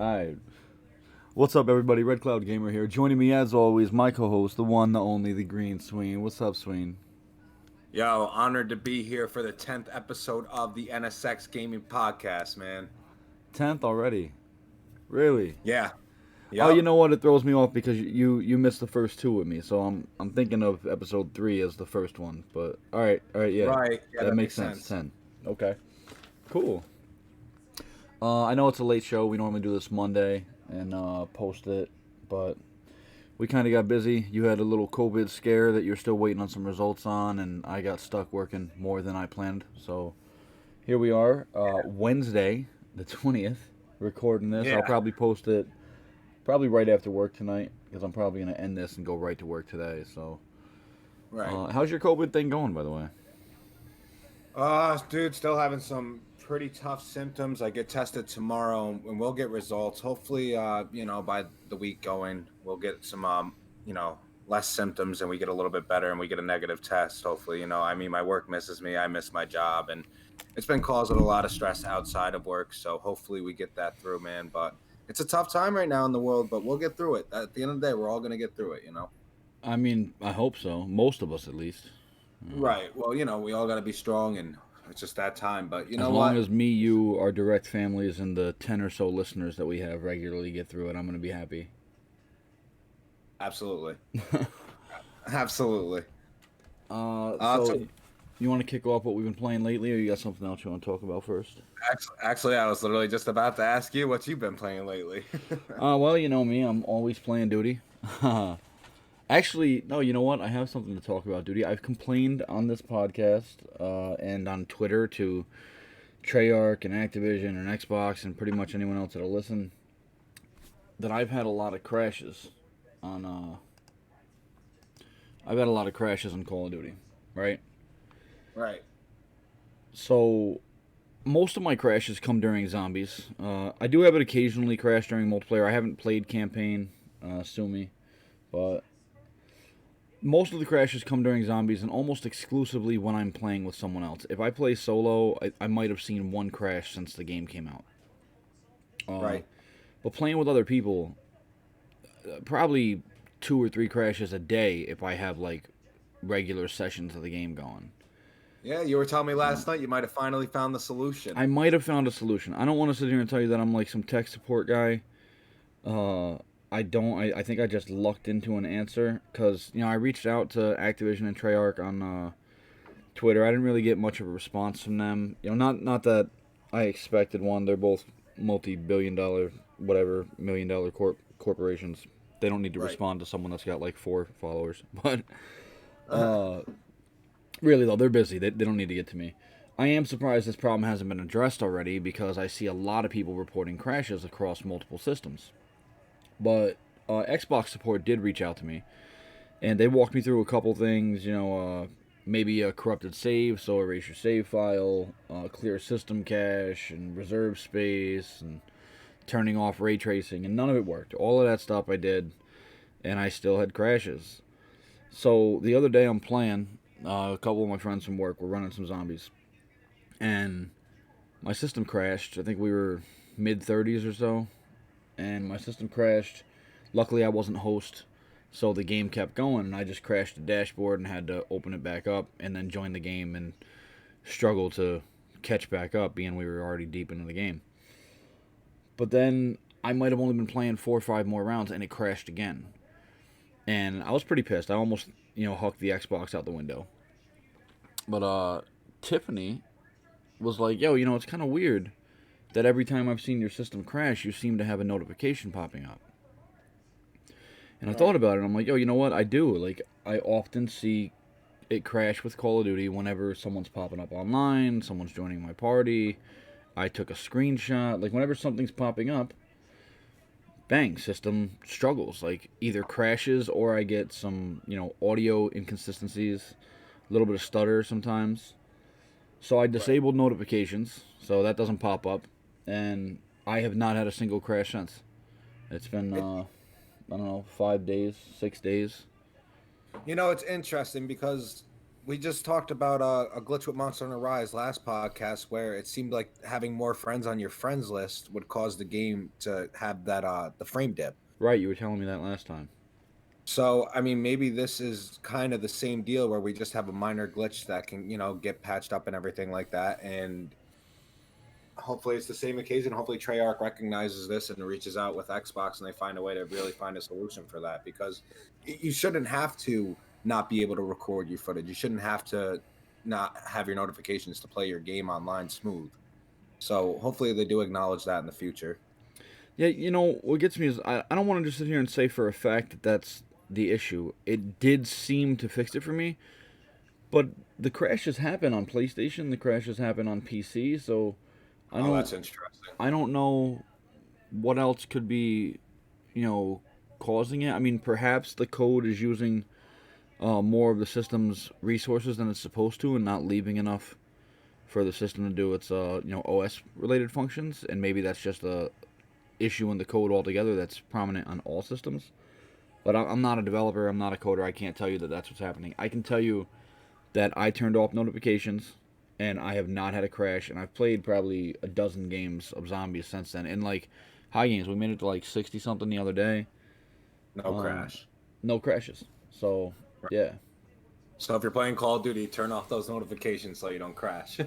Alright. What's up, everybody? Red Cloud Gamer here. Joining me, as always, my co-host, the one, the only, the TheGreenSween. What's up, Sween? Yo, honored to be here for the 10th episode of the NSX Gaming Podcast, man. 10th already. Really? Yeah. Oh, you Yep. know what? It throws me off because you missed the first two with me, so I'm thinking of episode 3 as the first one. But all right, yeah, Right. Yeah, that that makes makes sense. sense. 10. Okay, cool. I know it's a late show. We normally do this Monday and post it, but we kind of got busy. You had a little COVID scare that you're still waiting on some results on, and I got stuck working more than I planned. So here we are, Wednesday, the 20th, recording this. I'll Yeah. probably post it probably right after work tonight because I'm probably going to end this and go right to work today. So, Right. how's your COVID thing going, by the way? Dude, still having some pretty tough symptoms. I get tested tomorrow and we'll get results. Hopefully, by the week going, we'll get some, less symptoms and we get a little bit better and we get a negative test. Hopefully, I mean, my work misses me. I miss my job and it's been causing a lot of stress outside of work. So hopefully we get that through, man. But it's a tough time right now in the world, but we'll get through it. At the end of the day, we're all going to get through it. I mean, I hope so. Most of us, at least. Right. Well, we all got to be strong and it's just that time. But you As know long what? as me, you, our direct families, and the 10 or so listeners that we have regularly get through it, I'm going to be happy. Absolutely. Absolutely. So So you want to kick off what we've been playing lately, or you got something else you want to talk about first? actually, I was literally just about to ask you what you've been playing lately. Well, you know me, I'm always playing duty. Actually, no, you know what? I have something to talk about duty. I've complained on this podcast and on Twitter to Treyarch and Activision and Xbox and pretty much anyone else that'll listen that I've had a lot of crashes on. I've had a lot of crashes on Call of Duty, right? Right. So most of my crashes come during zombies. I do have it occasionally crash during multiplayer. I haven't played campaign, sue me, but most of the crashes come during zombies and almost exclusively when I'm playing with someone else. If I play solo, I might have seen one crash since the game came out. Right. But playing with other people, probably 2 or 3 crashes a day if I have like regular sessions of the game going. Yeah, you were telling me last night you might have finally found the solution. I might have found a solution. I don't want to sit here and tell you that I'm like some tech support guy. I don't. I think I just lucked into an answer because I reached out to Activision and Treyarch on Twitter. I didn't really get much of a response from them. Not that I expected one. They're both multi-billion-dollar, whatever, million-dollar corporations. They don't need to Right. respond to someone that's got like 4 followers. But really though, they're busy. They don't need to get to me. I am surprised this problem hasn't been addressed already because I see a lot of people reporting crashes across multiple systems. But Xbox support did reach out to me, and they walked me through a couple things. Maybe a corrupted save, so erase your save file, clear system cache and reserve space, and turning off ray tracing, and none of it worked. All of that stuff I did, and I still had crashes. So the other day I'm playing. A couple of my friends from work were running some zombies, and my system crashed. I think we were mid 30s or so, and my system crashed. Luckily, I wasn't host, so the game kept going, and I just crashed the dashboard and had to open it back up and then join the game and struggle to catch back up, being we were already deep into the game. But then I might have only been playing 4 or 5 more rounds, and it crashed again. And I was pretty pissed. I almost, hucked the Xbox out the window. But Tiffany was like, "Yo, it's kind of weird that every time I've seen your system crash, you seem to have a notification popping up." And I thought Right. about it. And I'm like, "Yo, you know what? I do. Like, I often see it crash with Call of Duty whenever someone's popping up online, someone's joining my party. I took a screenshot. Like, whenever something's popping up, bang, system struggles. Like, either crashes or I get some, audio inconsistencies, a little bit of stutter sometimes. So I Right. disabled notifications, so that doesn't pop up, and I have not had a single crash since. It's been It, I don't know, 5 days, 6 days. it's interesting because We just talked about a glitch with Monster Hunter Rise last podcast, where it seemed like having more friends on your friends list would cause the game to have that the frame dip. Right, you were telling me that last time. So, I mean, maybe this is kind of the same deal where we just have a minor glitch that can, get patched up and everything like that. And hopefully it's the same occasion. Hopefully Treyarch recognizes this and reaches out with Xbox and they find a way to really find a solution for that, because you shouldn't have to not be able to record your footage. You shouldn't have to not have your notifications to play your game online smooth. So hopefully they do acknowledge that in the future. Yeah, what gets me is I don't want to just sit here and say for a fact that that's the issue. It did seem to fix it for me, but the crashes happen on PlayStation, the crashes happen on PC, so I Oh, don't that's interesting. I don't know what else could be, you know, causing it. I mean, perhaps the code is using more of the system's resources than it's supposed to, and not leaving enough for the system to do its OS related functions, and maybe that's just a issue in the code altogether that's prominent on all systems. But I'm not a developer. I'm not a coder. I can't tell you that that's what's happening. I can tell you that I turned off notifications, and I have not had a crash. And I've played probably a dozen games of zombies since then. And like high games, we made it to like 60 something the other day. No crash. No crashes. So yeah, So if you're playing Call of Duty, turn off those notifications so you don't crash.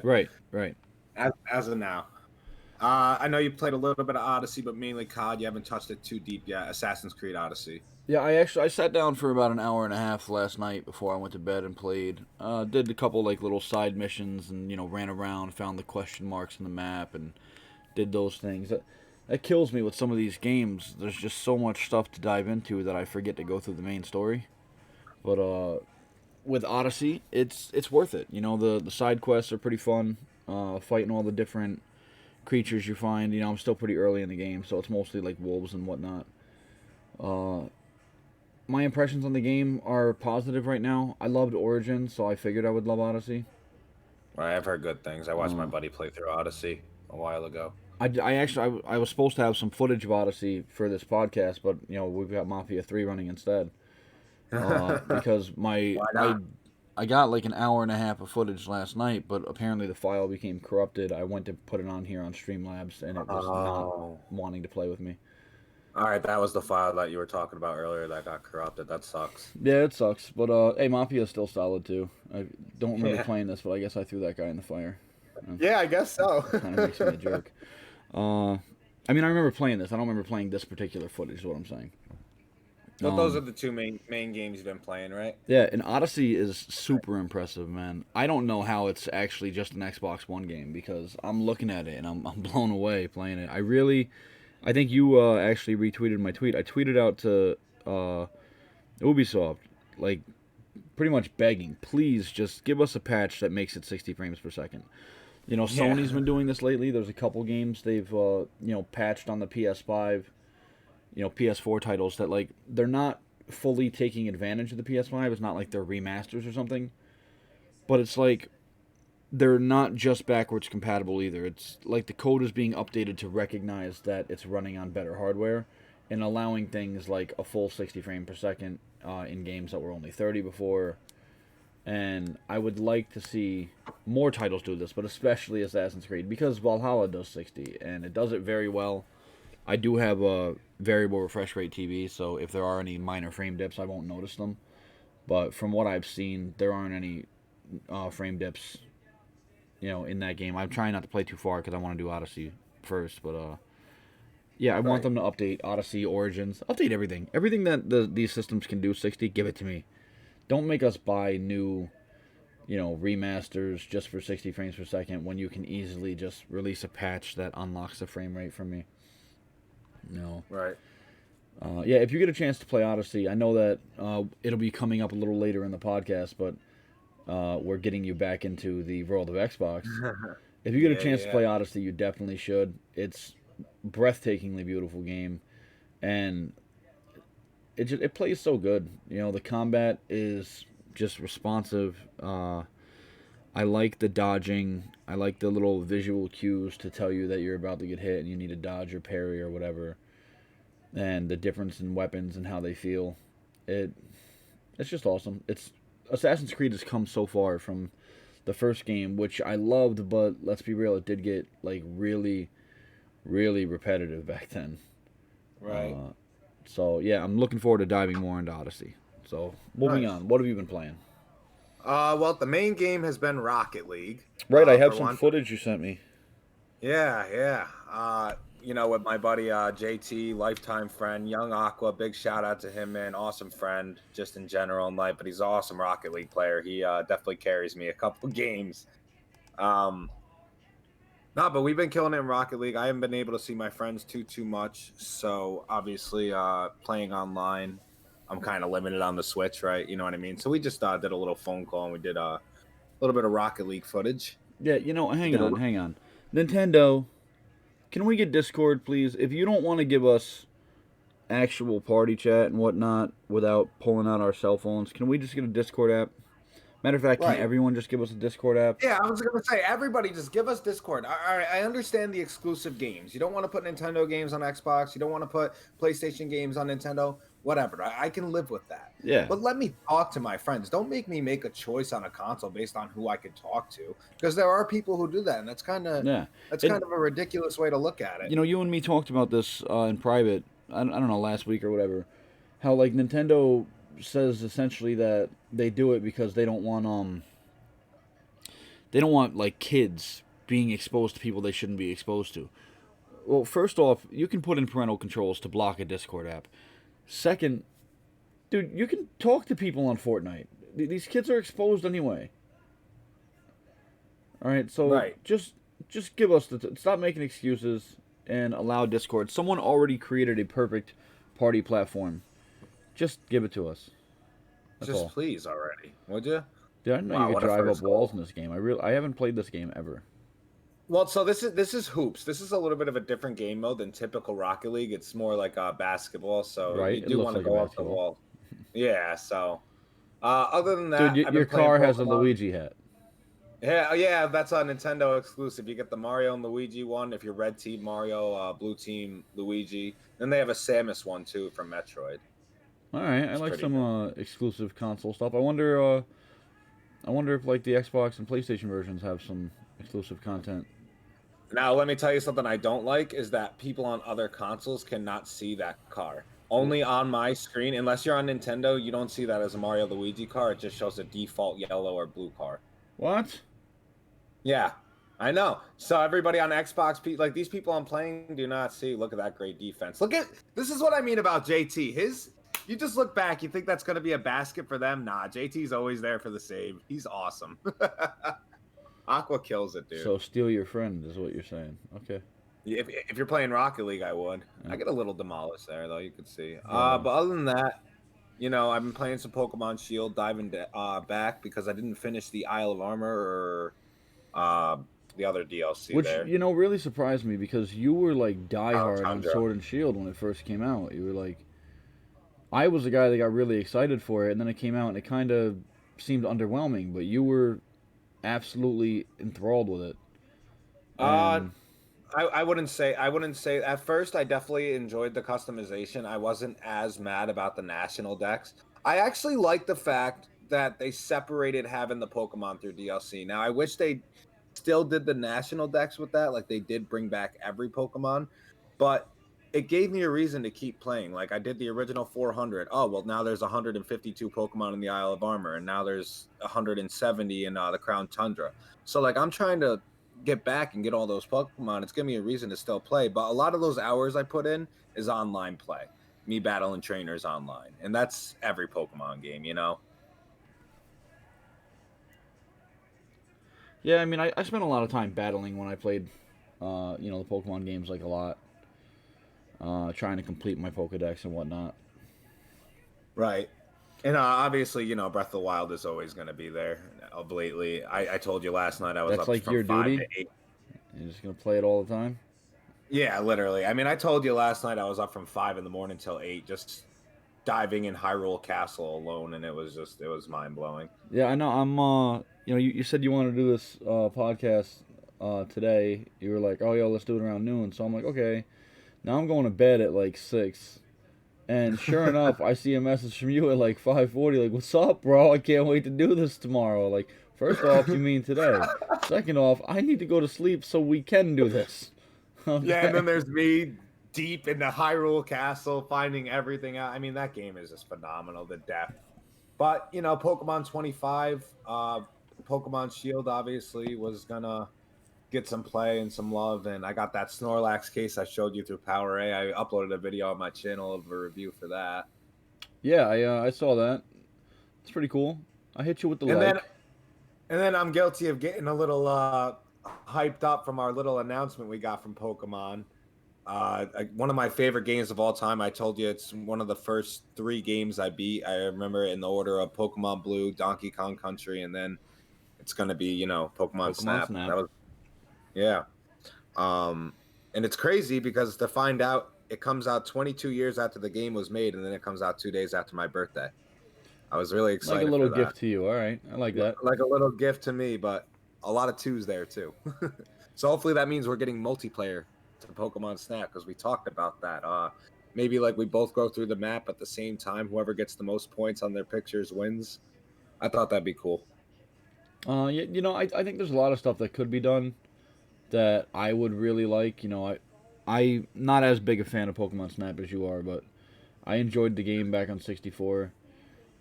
right, right. as of now. I know you played a little bit of Odyssey, but mainly COD. You haven't touched it too deep yet. Assassin's Creed Odyssey. Yeah, I sat down for about an hour and a half last night before I went to bed and played. Did a couple like little side missions and ran around, found the question marks in the map, and did those things. That kills me with some of these games. There's just so much stuff to dive into that I forget to go through the main story. But with Odyssey, it's worth it. The side quests are pretty fun. Fighting all the different creatures you find. I'm still pretty early in the game, so it's mostly like wolves and whatnot. My impressions on the game are positive right now. I loved Origin, so I figured I would love Odyssey. Right, I've heard good things. I watched my buddy play through Odyssey a while ago. I was supposed to have some footage of Odyssey for this podcast, but we've got Mafia 3 running instead. Because my Why not? I got like an hour and a half of footage last night, but apparently the file became corrupted. I went to put it on here on Streamlabs, and it was not Oh. wanting to play with me. All right, that was the file that you were talking about earlier that got corrupted. That sucks. Yeah, it sucks, but hey, Mafia is still solid too. I don't remember Yeah. playing this, but I guess I threw that guy in the fire. Yeah, I guess so. Kind of makes me a jerk. I mean, I remember playing this. I don't remember playing this particular footage. Is what I'm saying. But those are the two main games you've been playing, right? Yeah, and Odyssey is super impressive, man. I don't know how it's actually just an Xbox One game, because I'm looking at it and I'm blown away playing it. I think you actually retweeted my tweet. I tweeted out to Ubisoft, like pretty much begging, please just give us a patch that makes it 60 frames per second. Sony's been doing this lately. There's a couple games they've patched on the PS5, PS4 titles that like they're not fully taking advantage of the PS5. It's not like they're remasters or something, but it's like they're not just backwards compatible either. It's like the code is being updated to recognize that it's running on better hardware and allowing things like a full 60 frame per second in games that were only 30 before. And I would like to see more titles do this, but especially Assassin's Creed, because Valhalla does 60 and it does it very well. I do have a variable refresh rate TV, so if there are any minor frame dips, I won't notice them. But from what I've seen, there aren't any frame dips, in that game. I'm trying not to play too far because I want to do Odyssey first. But yeah, I want them to update Odyssey, Origins, update everything. Everything that these systems can do 60, give it to me. Don't make us buy new, remasters just for 60 frames per second when you can easily just release a patch that unlocks the frame rate for me. No. Right. Yeah, if you get a chance to play Odyssey, I know that it'll be coming up a little later in the podcast, but we're getting you back into the world of Xbox. If you get a chance to play Odyssey, you definitely should. It's breathtakingly beautiful game, and it plays so good. The combat is just responsive. I like the dodging. I like the little visual cues to tell you that you're about to get hit and you need to dodge or parry or whatever. And the difference in weapons and how they feel. It's just awesome. It's Assassin's Creed has come so far from the first game, which I loved, but let's be real, it did get like really, really repetitive back then. Right. So yeah, I'm looking forward to diving more into Odyssey. So moving Nice. on, what have you been playing? Well, the main game has been Rocket League. Right, I have For some one. footage you sent me. Yeah, yeah. With my buddy JT, lifetime friend, Young Aqua, big shout out to him, man. Awesome friend, just in general in life, but he's an awesome Rocket League player. He definitely carries me a couple games. Um, no, but we've been killing it in Rocket League. I haven't been able to see my friends too much, so obviously playing online, I'm kind of limited on the Switch, right? You know what I mean? So we just did a little phone call and we did a little bit of Rocket League footage. Yeah, hang Did a on, hang on. Nintendo, can we get Discord, please? If you don't want to give us actual party chat and whatnot without pulling out our cell phones, can we just get a Discord app? Matter of fact, can right. everyone just give us a Discord app? Yeah, I was gonna say, everybody just give us Discord. I understand the exclusive games. You don't want to put Nintendo games on Xbox. You don't want to put PlayStation games on Nintendo. Whatever. I can live with that. Yeah, But let me talk to my friends. Don't make me make a choice on a console based on who I can talk to, because there are people who do that, and yeah. that's And kind of a ridiculous way to look at it. you and me talked about this in private. I don't know, last week or whatever. How like Nintendo says essentially that they do it because they don't want like kids being exposed to people they shouldn't be exposed to. Well, first off, you can put in parental controls to block a Discord app. Second, dude, you can talk to people on Fortnite. These kids are exposed anyway. All right, so Right. just give us stop making excuses and allow Discord. Someone already created a perfect party platform. Just give it to us. That's Just all. please already, would you? Dude, I didn't know you Wow, could what a drive up first walls goal. in this game. I haven't played this game ever. Well, so this is hoops. This is a little bit of a different game mode than typical Rocket League. It's more like basketball, so Right? you It do looks want to like a go off the basketball. wall. Yeah. So, other than Dude, that, I've your been playing car has a Pokemon. Luigi hat. Yeah, yeah, that's a Nintendo exclusive. You get the Mario and Luigi one if you're Red Team Mario, Blue Team Luigi. Then they have a Samus one too from Metroid. All right, I It's like pretty some good. exclusive console stuff. I wonder if like the Xbox and PlayStation versions have some exclusive content. Now, let me tell you something I don't like is that people on other consoles cannot see that car. Wh- Only on my screen, unless you're on Nintendo, you don't see that as a Mario Luigi car. It just shows a default yellow or blue car. What? Yeah, I know. So everybody on Xbox, like these people I'm playing, do not see. Look at that great defense. Look at this is what I mean about JT. You just look back, you think that's going to be a basket for them? Nah, JT's always there for the save. He's awesome. Aqua kills it, dude. So steal your friend is what you're saying. Okay. If you're playing Rocket League, I would. Yeah. I get a little demolished there, though. You could see. Whatever. But other than that, I've been playing some Pokemon Shield, diving back because I didn't finish the Isle of Armor or uh, the other DLC Which there. really surprised me because you were like Crown diehard on Tundra. Sword and Shield when it first came out. You were like, I was the guy that got really excited for it, and then it came out and it kind of seemed underwhelming, but you were absolutely enthralled with it. Uh, And I wouldn't say at first I definitely enjoyed the customization. I wasn't as mad about the national decks. I actually like the fact that they separated having the Pokemon through DLC. Now I wish they still did the national decks with that, like they did bring back every Pokemon, but it gave me a reason to keep playing. Like I did the original 400. Oh, well now there's 152 Pokemon in the Isle of Armor and now there's 170 in the Crown Tundra. So like I'm trying to get back and get all those Pokemon. It's giving me a reason to still play. But a lot of those hours I put in is online play, me battling trainers online, and that's every Pokemon game. yeah, I mean, I spent a lot of time battling when I played, the Pokemon games like a lot, trying to complete my Pokedex and whatnot. Right. And obviously, Breath of the Wild is always going to be there. Of lately, I told you last night I was That's up like from your 5 to duty. 8. You're just gonna play it all the time. Yeah, literally. I mean, I told you last night I was up from 5 in the morning till 8, just diving in Hyrule Castle alone, and it was mind blowing. Yeah, I know. You said you wanted to do this podcast today. You were like, oh, yo, let's do it around noon. So I'm like, okay. Now I'm going to bed at like 6. And sure enough, I see a message from you at like 5:40, like, "What's up, bro? I can't wait to do this tomorrow." Like, first off, you mean today? Second off, I need to go to sleep so we can do this. Yeah, and Okay. then there's me deep in the Hyrule Castle finding everything out. I mean, that game is just phenomenal, the depth. But Pokemon 25, Pokemon Shield obviously was gonna get some play and some love, and I got that Snorlax case I showed you through Power A. I uploaded a video on my channel of a review for that. Yeah, I saw that. It's pretty cool. I hit you with the And then like. and then I'm guilty of getting a little hyped up from our little announcement we got from Pokemon. One of my favorite games of all time. I told you it's one of the first three games I beat. I remember in the order of Pokemon Blue, Donkey Kong Country, and then it's gonna be Pokemon Pokemon Snap. Snap. That was yeah. And it's crazy because to find out it comes out 22 years after the game was made, and then it comes out 2 days after my birthday. I was really Like a excited little for that. gift to you. All right, I like that. Like a little gift to me, but a lot of twos there too. So hopefully that means we're getting multiplayer to Pokemon Snap because we talked about that. Maybe like we both go through the map at the same time. Whoever gets the most points on their pictures wins. I thought that'd be cool. I think there's a lot of stuff that could be done that I would really like. I'm not as big a fan of Pokemon Snap as you are, but I enjoyed the game back on 64.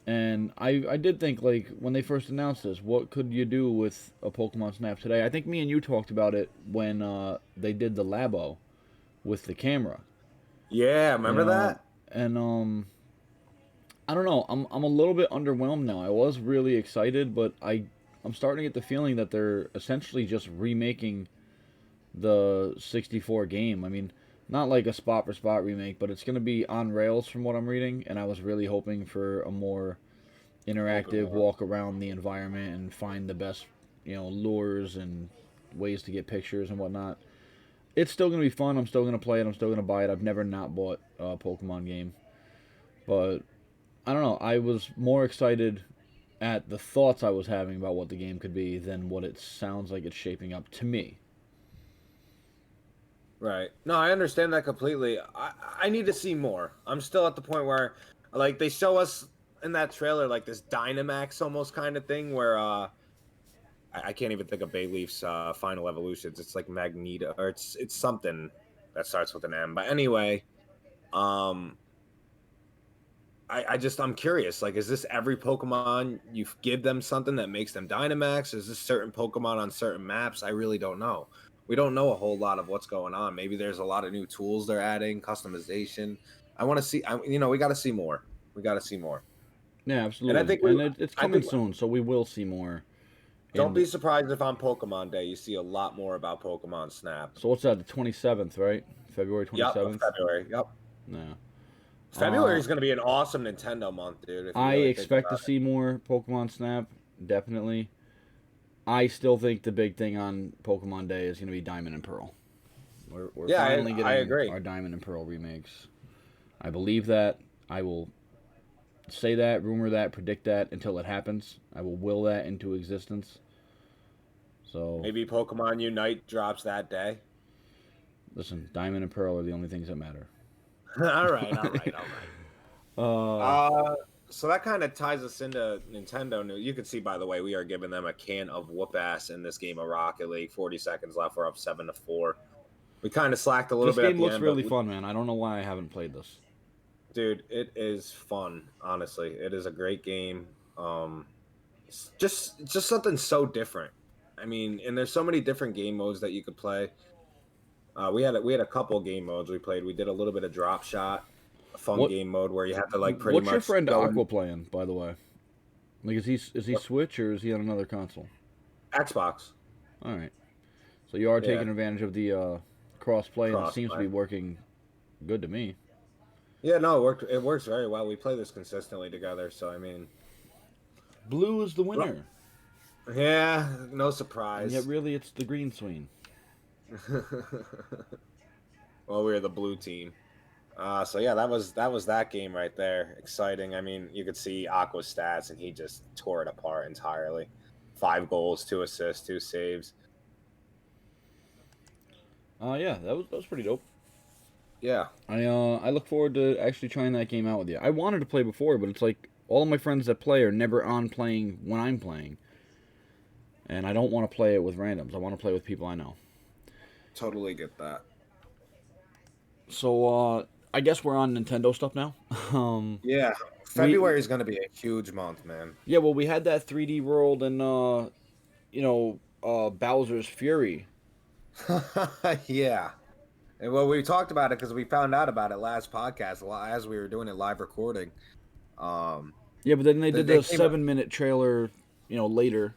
And I did think, like, when they first announced this, what could you do with a Pokemon Snap today? I think me and you talked about it when they did the Labo with the camera, Yeah, you remember know? that? And I don't know. I'm a little bit underwhelmed now. I was really excited, but I'm starting to get the feeling that they're essentially just remaking the 64 game. I mean, not like a spot for spot remake, but it's going to be on rails from what I'm reading, and I was really hoping for a more Open interactive world. walk around the environment and find the best, lures and ways to get pictures and whatnot. It's still going to be fun. I'm still going to play it. I'm still going to buy it. I've never not bought a Pokemon game, but I don't know. I was more excited at the thoughts I was having about what the game could be than what it sounds like it's shaping up to me. Right. No, I understand that completely. I need to see more. I'm still at the point where like they show us in that trailer like this Dynamax almost kind of thing where I can't even think of Bayleaf's final evolutions. It's like Magneto or it's something that starts with an M. But anyway, um I'm curious. Like, is this every Pokemon you give them something that makes them Dynamax? Is this certain Pokemon on certain maps? I really don't know. We don't know a whole lot of what's going on. Maybe there's a lot of new tools they're adding, customization. I want to see. We got to see more. We got to see more. Yeah, And absolutely. And it's I coming think, soon, so we will see more. don't And be surprised if on Pokemon Day you see a lot more about Pokemon Snap. so what's that? The 27th, right? February Yep, of 27th. February. Yep. No. February Uh, is going to be an awesome Nintendo month, dude. If you I really think expect to about see more Pokemon Snap. Definitely. I still think the big thing on Pokemon Day is going to be Diamond and Pearl. We're it. Yeah, finally I getting agree. our Diamond and Pearl remakes. I believe that. I will say that, rumor that, predict that until it happens. I will will that into existence. So, Maybe Pokemon Unite drops that day. listen, Diamond and Pearl are the only things that matter. All right, all right, all right. uh, Uh, so that kind of ties us into Nintendo news. You can see, by the way, we are giving them a can of whoop ass in this game of Rocket League. 40 seconds left. We're up 7-4. We kind of slacked a little this bit at game the looks end, but really fun, man. I don't know why I haven't played this. dude, it is fun. Honestly, it is a great game. It's just something so different. I mean, and there's so many different game modes that you could play. We had a couple game modes we played. We did a little bit of drop shot, a fun What game mode where you have to like pretty What's your much friend go in Aqua playing, by the way? Like, is he Switch or is he on another console? Xbox. All right. So you are Yeah, taking advantage of the cross play, and it seems to crossplay. be working good to me. Yeah, no, it worked. It works very well. We play this consistently together, so I mean, Blue is the winner, yeah, no and yet surprise. really it's the GreenSween. Well, we were the blue team. So yeah, that was that game right there. Exciting. I mean, you could see Aqua's stats, and he just tore it apart entirely. 5 goals, 2 assists, 2 saves. Yeah, that was pretty dope. Yeah, I look forward to actually trying that game out with you. I wanted to play before, but it's like all of my friends that play are never on playing when I'm playing, and I don't want to play it with randoms. I want to play with people I know. totally get that. So I guess we're on Nintendo stuff now. um, Yeah, we February is going to be a huge month, man. yeah, well we had that 3D World and Bowser's Fury. Yeah. And well, we talked about it because we found out about it last podcast as we were doing it live recording. Um, Yeah, but then they did they the came up. 7 minute trailer, later,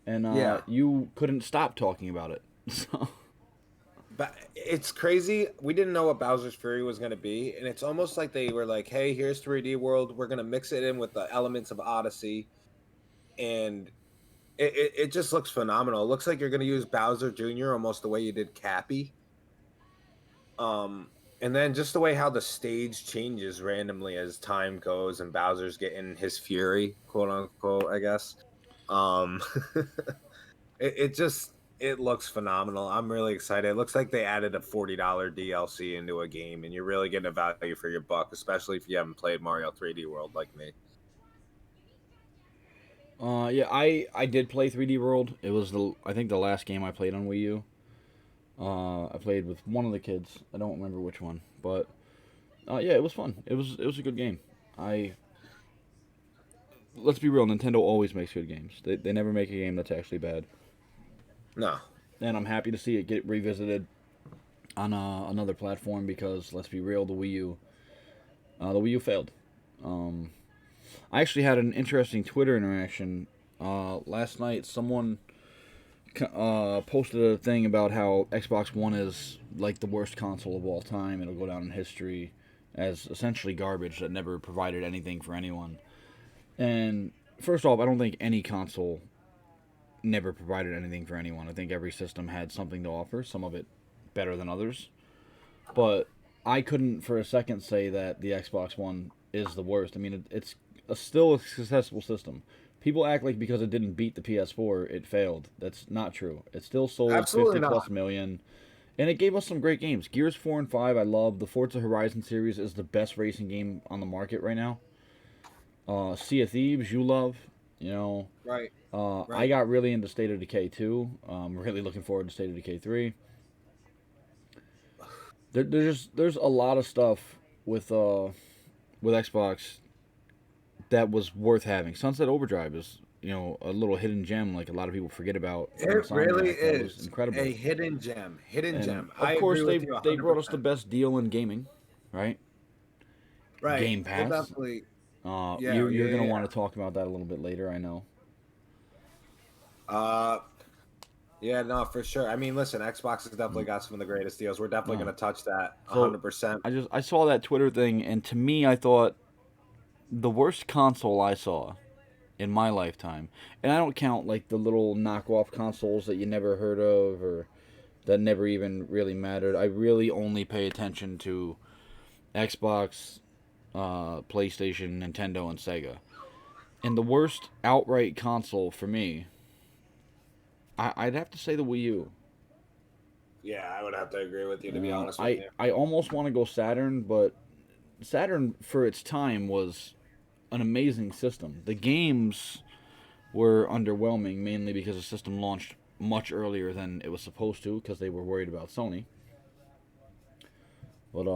and Yeah, you couldn't stop talking about it. So but it's crazy. We didn't know what Bowser's Fury was going to be, and it's almost like they were like, "Hey, here's 3D World. We're going to mix it in with the elements of Odyssey," and it just looks phenomenal. It looks like you're going to use Bowser Jr. almost the way you did Cappy. And then just the way how the stage changes randomly as time goes and Bowser's getting his fury, quote unquote, I guess. Um it looks phenomenal. I'm really excited. It looks like they added a $40 DLC into a game and you're really getting a value for your buck, especially if you haven't played Mario 3D World like me. yeah, I did play 3D World. It was I think the last game I played on Wii U. I played with one of the kids. I don't remember which one, but yeah, it was fun. It was a good game. I Let's be real. Nintendo always makes good games. They never make a game that's actually bad. No. And I'm happy to see it get revisited on another platform because let's be real, the Wii U failed. Um, I actually had an interesting Twitter interaction last night. Someone posted a thing about how Xbox One is like the worst console of all time. It'll go down in history as essentially garbage that never provided anything for anyone. And first off, I don't think any console never provided anything for anyone. I think every system had something to offer, some of it better than others. But I couldn't for a second say that the Xbox One is the worst. I mean, it's still a successful system. People act like because it didn't beat the PS4, it failed. That's not true. It still sold Absolutely 50 not. plus million, and it gave us some great games. Gears 4 and 5, I love. The Forza Horizon series is the best racing game on the market right now. Sea of Thieves, you love. You know, Right. I Right. got really into State of Decay 2. Really looking forward to State of Decay 3. There's a lot of stuff with Xbox that was worth having. Sunset Overdrive is a little hidden gem like a lot of people forget about from It really Insomniac. That was is incredible. a hidden gem. Hidden And gem. of I course agree with they you they brought us the 100%. best deal in gaming, right? Right. We'll Gamepass. definitely. You Yeah, you're yeah, gonna yeah. want to talk about that a little bit later, I know. Uh, yeah, no, for sure. I mean, listen, Xbox has definitely Mm, got some of the greatest deals. We're definitely No. going to touch that So 100%. I saw that Twitter thing, and to me, I thought the worst console I saw in my lifetime, and I don't count like the little knockoff consoles that you never heard of or that never even really mattered. I really only pay attention to Xbox, PlayStation, Nintendo, and Sega. And the worst outright console for me, I'd have to say the Wii U. Yeah, I would have to agree with you, to be honest with you. I almost want to go Saturn, but Saturn for its time was an amazing system. The games were underwhelming mainly because the system launched much earlier than it was supposed to because they were worried about Sony. But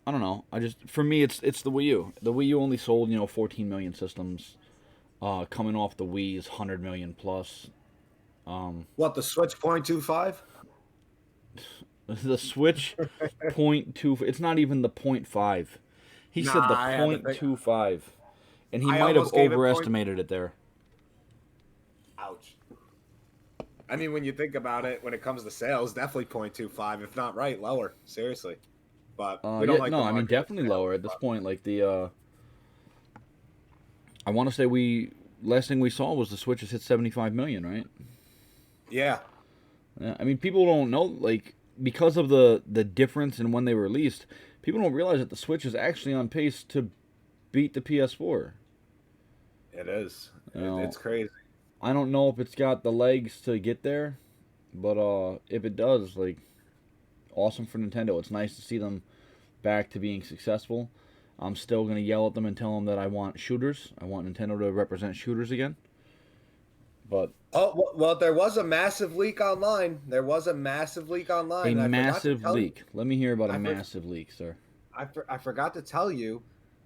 I don't know. For me it's the Wii U. The Wii U only sold 14 million systems. Coming off the Wii's 100 million plus. Um, What, the Switch 0.25? the Switch point two. It's not even the point five. He Nah, said the I had to point think. two five, and he I might have almost gave it point. overestimated it there. Ouch. I mean, when you think about it, when it comes to sales, definitely 0.25, if not right, lower. Seriously. But we don't Yeah, like no, to I mean market with definitely sales. lower at this But point. Like I want to say we last thing we saw was the Switch has hit 75 million, right? yeah. Yeah, I mean people don't know like because of the difference in when they were released, people don't realize that the Switch is actually on pace to beat the PS4. It is. You know, It's crazy. I don't know if it's got the legs to get there, but if it does, like awesome for Nintendo. It's nice to see them back to being successful. I'm still going to yell at them and tell them that I want shooters. I want Nintendo to represent shooters again. But well, there was a massive leak online. There was a massive leak online, a and I forgot to massive tell you. leak. Let me hear about a I, for, massive leak, sir. I forgot to tell you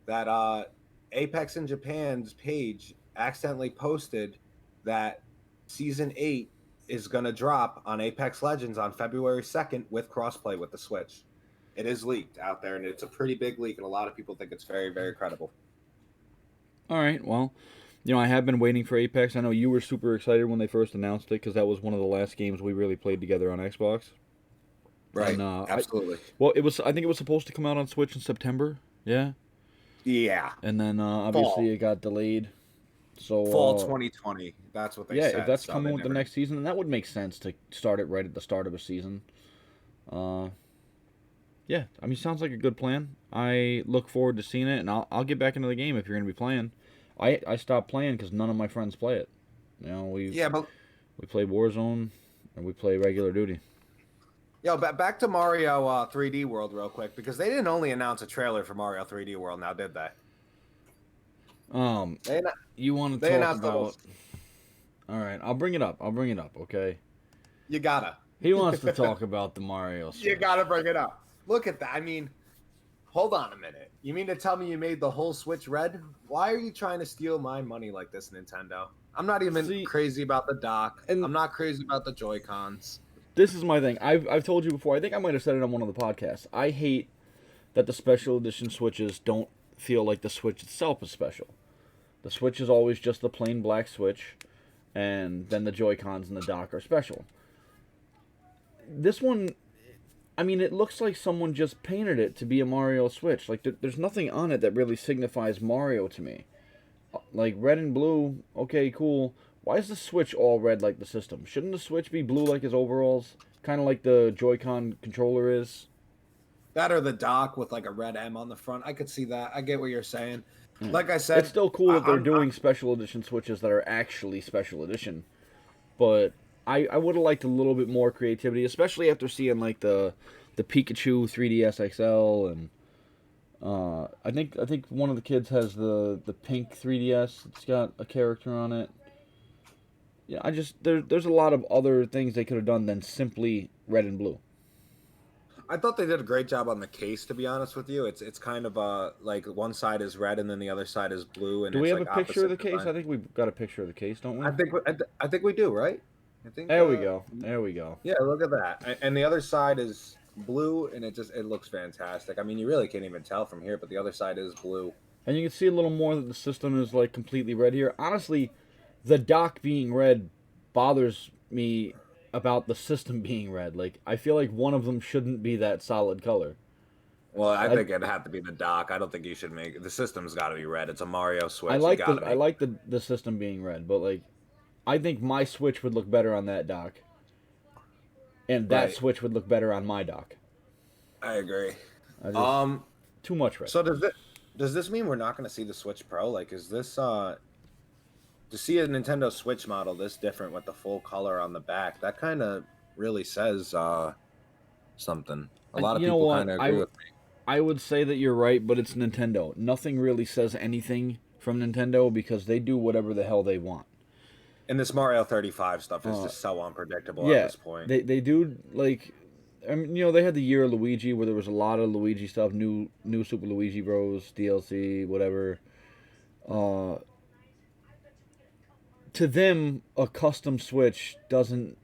that Apex in Japan's page accidentally posted that Season 8 is going to drop on Apex Legends on February 2nd with crossplay with the Switch. It is leaked out there, and it's a pretty big leak, and a lot of people think it's very, very credible. All right, well, I have been waiting for Apex. I know you were super excited when they first announced it because that was one of the last games we really played together on Xbox. Right. And, Absolutely. I think it was supposed to come out on Switch in September. Yeah. Yeah. And then obviously it got delayed. So Fall 2020. That's what they said. Yeah, if that's so coming with the next season, then that would make sense to start it right at the start of a season. Yeah, I mean, sounds like a good plan. I look forward to seeing it, and I'll get back into the game if you're going to be playing. I stopped playing because none of my friends play it. We play Warzone and we play regular duty. Yo, back to Mario 3D World real quick, because they didn't only announce a trailer for Mario 3D World now, did they? You want to talk about... All right, I'll bring it up, okay? You gotta. He wants to talk about the Mario Switch. You gotta bring it up. Look at that. I mean, hold on a minute. You mean to tell me you made the whole Switch red? Why are you trying to steal my money like this, Nintendo? I'm not even crazy about the dock. I'm not crazy about the Joy-Cons. This is my thing. I've told you before. I think I might have said it on one of the podcasts. I hate that the special edition Switches don't feel like the Switch itself is special. The Switch is always just the plain black Switch, and then the Joy-Cons and the dock are special. This one, I mean, it looks like someone just painted it to be a Mario Switch. Like, there's nothing on it that really signifies Mario to me. Like, red and blue, okay, cool. Why is the Switch all red like the system? Shouldn't the Switch be blue like his overalls? Kind of like the Joy-Con controller is? That or the dock with like a red M on the front. I could see that. I get what you're saying. Like I said... It's still cool that they're doing special edition Switches that are actually special edition. But I would have liked a little bit more creativity, especially after seeing like the Pikachu 3DS XL, and I think one of the kids has the pink 3DS. It's got a character on it. Yeah, there's a lot of other things they could have done than simply red and blue. I thought they did a great job on the case, to be honest with you. It's kind of like one side is red and then the other side is blue. And do we have like a picture of the case? design. I think we've got a picture of the case, don't we? I think we do, right? I think. There we go. There we go. Yeah, look at that. And the other side is blue, and it looks fantastic. I mean, you really can't even tell from here, but the other side is blue. And you can see a little more that the system is like completely red here. Honestly, the dock being red bothers me about the system being red. Like, I feel like one of them shouldn't be that solid color. Well, I think it'd have to be the dock. I don't think you should make the system's got to be red. It's a Mario Switch. I like the system being red, but like, I think my Switch would look better on that dock, and that Switch would look better on my dock. I agree. Too much red. So does this mean we're not going to see the Switch Pro? Like, is this to see a Nintendo Switch model this different with the full color on the back? That kind of really says something. A lot of people kind of agree with me. I would say that you're right, but it's Nintendo. Nothing really says anything from Nintendo because they do whatever the hell they want. And this Mario 35 stuff is just so unpredictable at this point. They do, like, I mean, they had the year of Luigi where there was a lot of Luigi stuff, new Super Luigi Bros, DLC, whatever. To them, a custom Switch doesn't,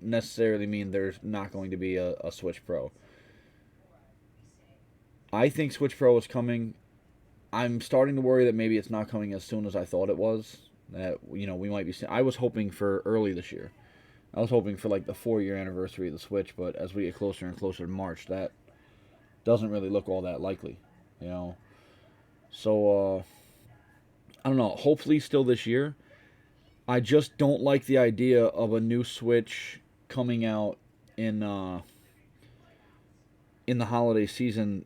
necessarily mean there's not going to be a Switch Pro. I think Switch Pro is coming. I'm starting to worry that maybe it's not coming as soon as I thought it was. That, we might be... I was hoping for early this year. I was hoping for, like, the 4-year anniversary of the Switch, but as we get closer and closer to March, that doesn't really look all that likely, So, I don't know. Hopefully still this year. I just don't like the idea of a new Switch coming out in the holiday season.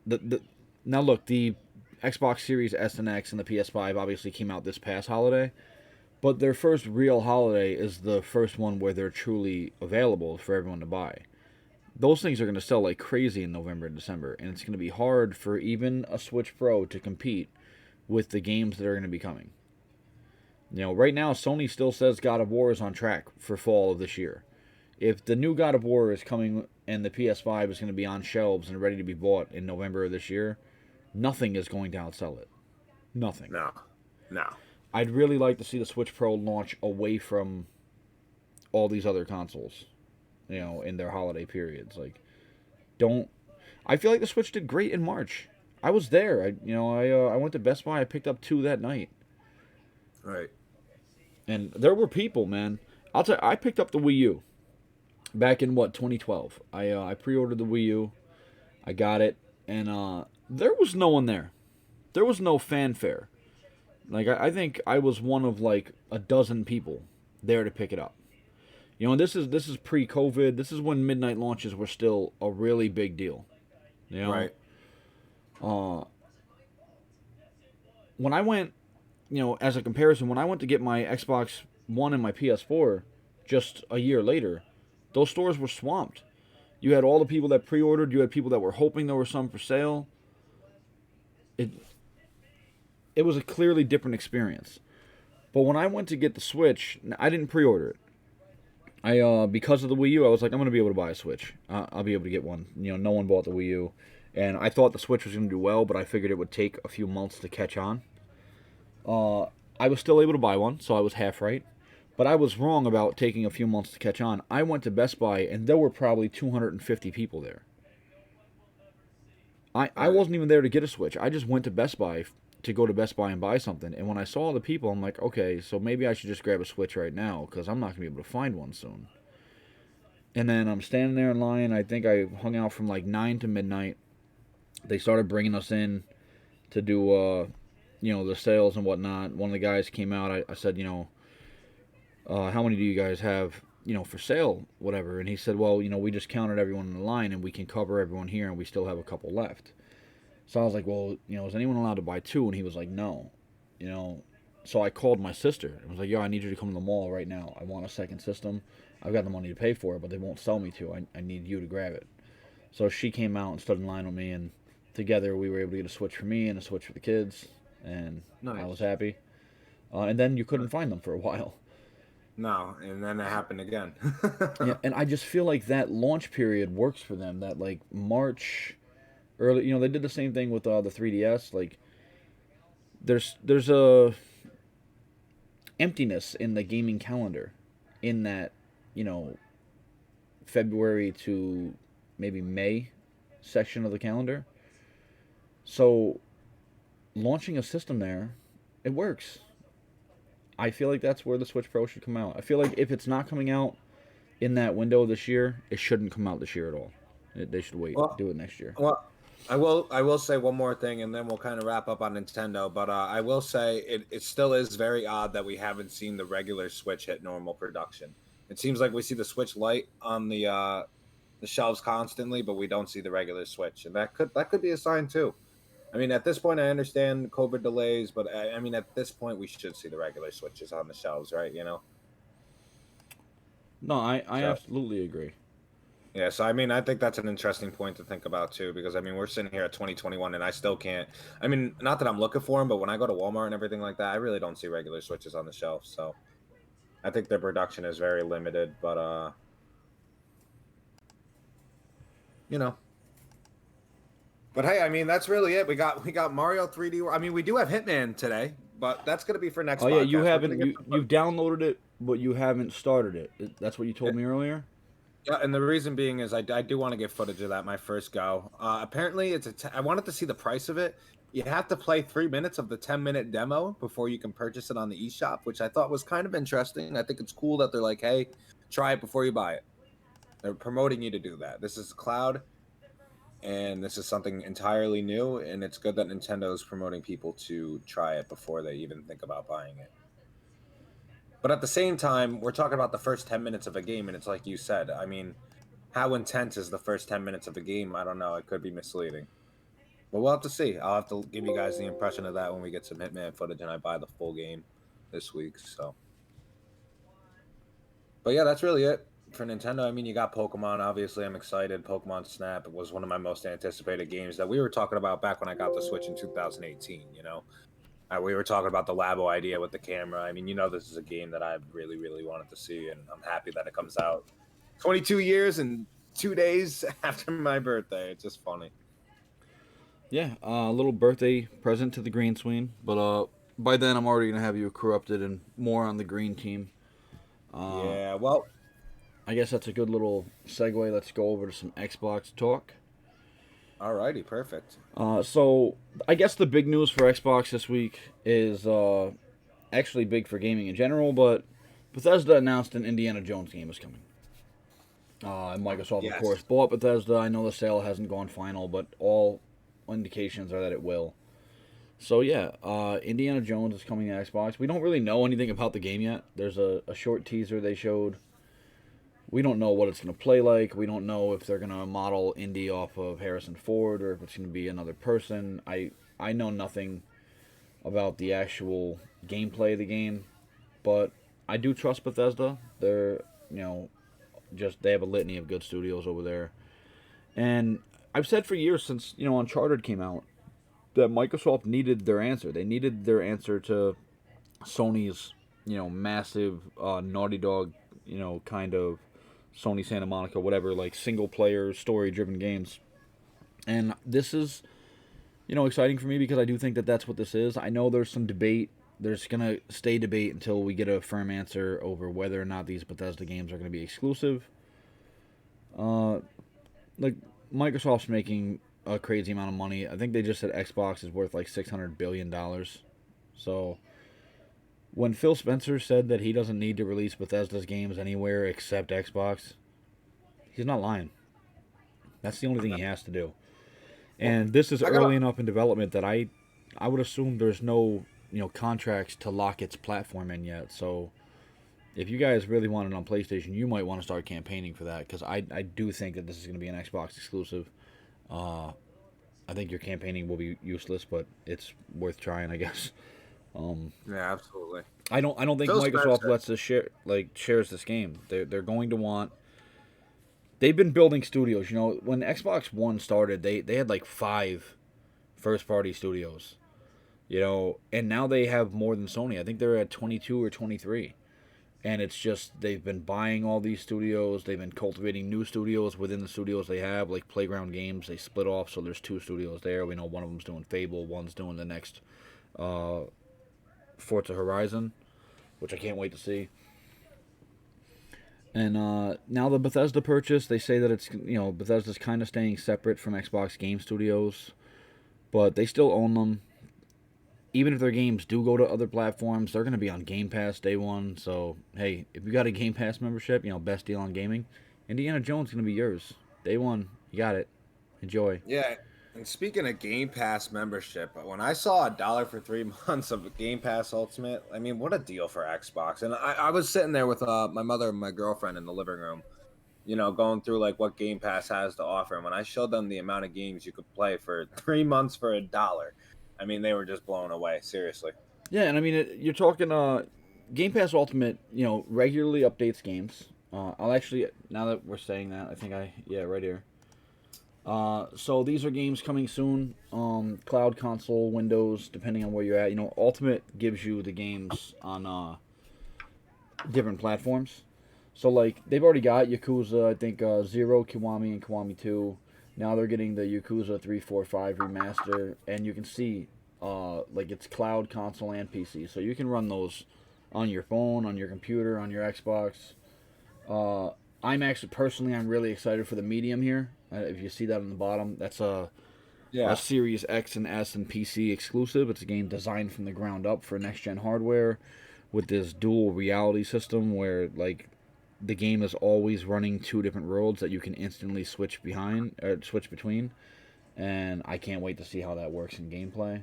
Now, look, the Xbox Series S and X and the PS5 obviously came out this past holiday. But their first real holiday is the first one where they're truly available for everyone to buy. those things are going to sell like crazy in November and December, and it's going to be hard for even a Switch Pro to compete with the games that are going to be coming. Right now Sony still says God of War is on track for fall of this year. If the new God of War is coming and the PS5 is going to be on shelves and ready to be bought in November of this year, nothing is going to outsell it. Nothing. No, no. I'd really like to see the Switch Pro launch away from all these other consoles, in their holiday periods. Like, don't. I feel like the Switch did great in March. I was there. I went to Best Buy. I picked up two that night, Right. and there were people, man. I'll tell you, I picked up the Wii U back in 2012. I pre-ordered the Wii U. I got it, and there was no one there. There was no fanfare. Like I think I was one of like a dozen people there to pick it up. And this is pre-COVID. This is when midnight launches were still a really big deal. You know, Right. uh, when I went, as a comparison, when I went to get my Xbox One and my PS4 just a year later, those stores were swamped. You had all the people that pre-ordered. You had people that were hoping there were some for sale. It it was a clearly different experience. But when I went to get the Switch, I didn't pre-order it. Because of the Wii U, I was like, I'm gonna be able to buy a Switch. I'll be able to get one. No one bought the Wii U, and I thought the Switch was gonna do well, but I figured it would take a few months to catch on. Uh, I was still able to buy one, so I was half right. But I was wrong about taking a few months to catch on. I went to Best Buy, and there were probably 250 people there. I Right. wasn't even there to get a Switch. I just went to Best Buy to go to Best Buy and buy something. And when I saw the people, I'm like, okay, so maybe I should just grab a Switch right now because I'm not going to be able to find one soon. And then I'm standing there in line. I think I hung out from like 9 to midnight. They started bringing us in to do, the sales and whatnot. One of the guys came out. I said, how many do you guys have, for sale, whatever? And he said, well, we just counted everyone in the line and we can cover everyone here and we still have a couple left. So I was like, well, is anyone allowed to buy two? And he was like, no. You know, so I called my sister. I was like, yo, I need you to come to the mall right now. I want a second system. I've got the money to pay for it, but they won't sell me to. I need you to grab it. So she came out and stood in line with me, and together we were able to get a Switch for me and a Switch for the kids, and I was Nice. happy. And then you couldn't find them for a while. No, and then it happened again. Yeah, and I just feel like that launch period works for them. That like March, early, they did the same thing with the 3DS. Like there's a emptiness in the gaming calendar, in that you know February to maybe May section of the calendar. So launching a system there, it works. I feel like that's where the Switch Pro should come out. I feel like if it's not coming out in that window this year, it shouldn't come out this year at all. They should wait, well, do it next year. well, I will say one more thing, and then we'll kind of wrap up on Nintendo. But I will say it still is very odd that we haven't seen the regular Switch hit normal production. It seems like we see the Switch Lite on the shelves constantly, but we don't see the regular Switch, and that could be a sign too. I mean, at this point, I understand COVID delays, but I mean, at this point, we should see the regular Switches on the shelves, right? No, I So absolutely agree. yeah, so I mean, I think that's an interesting point to think about too, because I mean, we're sitting here at 2021, and I still can't. I mean, not that I'm looking for them, but when I go to Walmart and everything like that, I really don't see regular Switches on the shelf. So I think their production is very limited, but you know. But hey, I mean, that's really it. We got Mario 3D. I mean, we do have Hitman today, but that's gonna be for next Oh yeah, you podcast. We're gonna haven't get you've downloaded it, but you haven't started it. That's what you told me earlier. Yeah, and the reason being is I do want to get footage of that my first go. Apparently, I wanted to see the price of it. You have to play 3 minutes of the 10-minute demo before you can purchase it on the eShop, which I thought was kind of interesting. I think it's cool that they're like, hey, try it before you buy it. They're promoting you to do that. This is cloud, and this is something entirely new, and it's good that Nintendo is promoting people to try it before they even think about buying it. But at the same time, we're talking about the first 10 minutes of a game, and it's like you said. I mean, how intense is the first 10 minutes of a game? I don't know. It could be misleading. But we'll have to see. I'll have to give you guys the impression of that when we get some Hitman footage and I buy the full game this week. So, but yeah, that's really it for Nintendo, I mean, you got Pokemon. Obviously, I'm excited. Pokemon Snap was one of my most anticipated games that we were talking about back when I got the Switch in 2018. We were talking about the Labo idea with the camera. I mean, this is a game that I really, really wanted to see, and I'm happy that it comes out 22 years and 2 days after my birthday. It's just funny. Yeah, a little birthday present to the GreenSween, but by then I'm already gonna have you corrupted and more on the green team. Uh, Yeah, well, I guess that's a good little segue. Let's go over to some Xbox talk. alrighty, perfect. So I guess the big news for Xbox this week is actually big for gaming in general, but Bethesda announced an Indiana Jones game is coming. And Microsoft, of Yes. course, bought Bethesda. I know the sale hasn't gone final, but all indications are that it will. So yeah, Indiana Jones is coming to Xbox. We don't really know anything about the game yet. There's a short teaser they showed. We don't know what it's going to play like. We don't know if they're going to model Indy off of Harrison Ford or if it's going to be another person. I know nothing about the actual gameplay of the game, but I do trust Bethesda. They're, you know, just they have a litany of good studios over there. And I've said for years since, Uncharted came out that Microsoft needed their answer. They needed their answer to Sony's, massive Naughty Dog, kind of Sony Santa Monica, whatever, like single player, story driven games. And this is, exciting for me because I do think that that's what this is. I know there's some debate. There's going to stay debate until we get a firm answer over whether or not these Bethesda games are going to be exclusive. Like, Microsoft's making a crazy amount of money. I think they just said Xbox is worth like $600 billion. So, when Phil Spencer said that he doesn't need to release Bethesda's games anywhere except Xbox, he's not lying. That's the only thing he has to do. Well, And this is I got early enough in development that I would assume there's no, contracts to lock its platform in yet. So if you guys really want it on PlayStation, you might want to start campaigning for that because I do think that this is going to be an Xbox exclusive. Uh, I think your campaigning will be useless, but it's worth trying, I guess. yeah, absolutely. I don't think Phil Microsoft Spencer. lets us shares this game. They're going to want. They've been building studios. When Xbox One started, they had like 5 first party studios. And now they have more than Sony. I think they're at 22 or 23. And it's just they've been buying all these studios. They've been cultivating new studios within the studios they have, like Playground Games. They split off, so there's 2 studios there. We know one of them's doing Fable, one's doing the next uh, Forza Horizon, which I can't wait to see. And now the Bethesda purchase, they say that it's Bethesda's kind of staying separate from Xbox Game Studios, but they still own them. Even if their games do go to other platforms, they're going to be on Game Pass day one. So hey, if you got a Game Pass membership, best deal on gaming, Indiana Jones is going to be yours day one. You got it. Enjoy. Yeah, and speaking of Game Pass membership, when I saw $1 for 3 months of Game Pass Ultimate, I mean, what a deal for Xbox! And I was sitting there with my mother and my girlfriend in the living room, going through like what Game Pass has to offer. And when I showed them the amount of games you could play for 3 months for $1, I mean, they were just blown away. Seriously. Yeah, and I mean, you're talking Game Pass Ultimate. Regularly updates games. I'll actually now that we're saying that, I think right here. So these are games coming soon. Cloud, console, Windows, depending on where you're at. Ultimate gives you the games on different platforms. So like they've already got Yakuza, I think Zero, Kiwami, and Kiwami 2. Now they're getting the Yakuza 3, 4, 5 remaster, and you can see like it's cloud, console, and PC. So you can run those on your phone, on your computer, on your Xbox. Uh, I'm really excited for the medium here. If you see that on the bottom, that's a Yeah. Series X and S and PC exclusive. It's a game designed from the ground up for next gen hardware, with this dual reality system where like the game is always running 2 different worlds that you can instantly switch between. And I can't wait to see how that works in gameplay.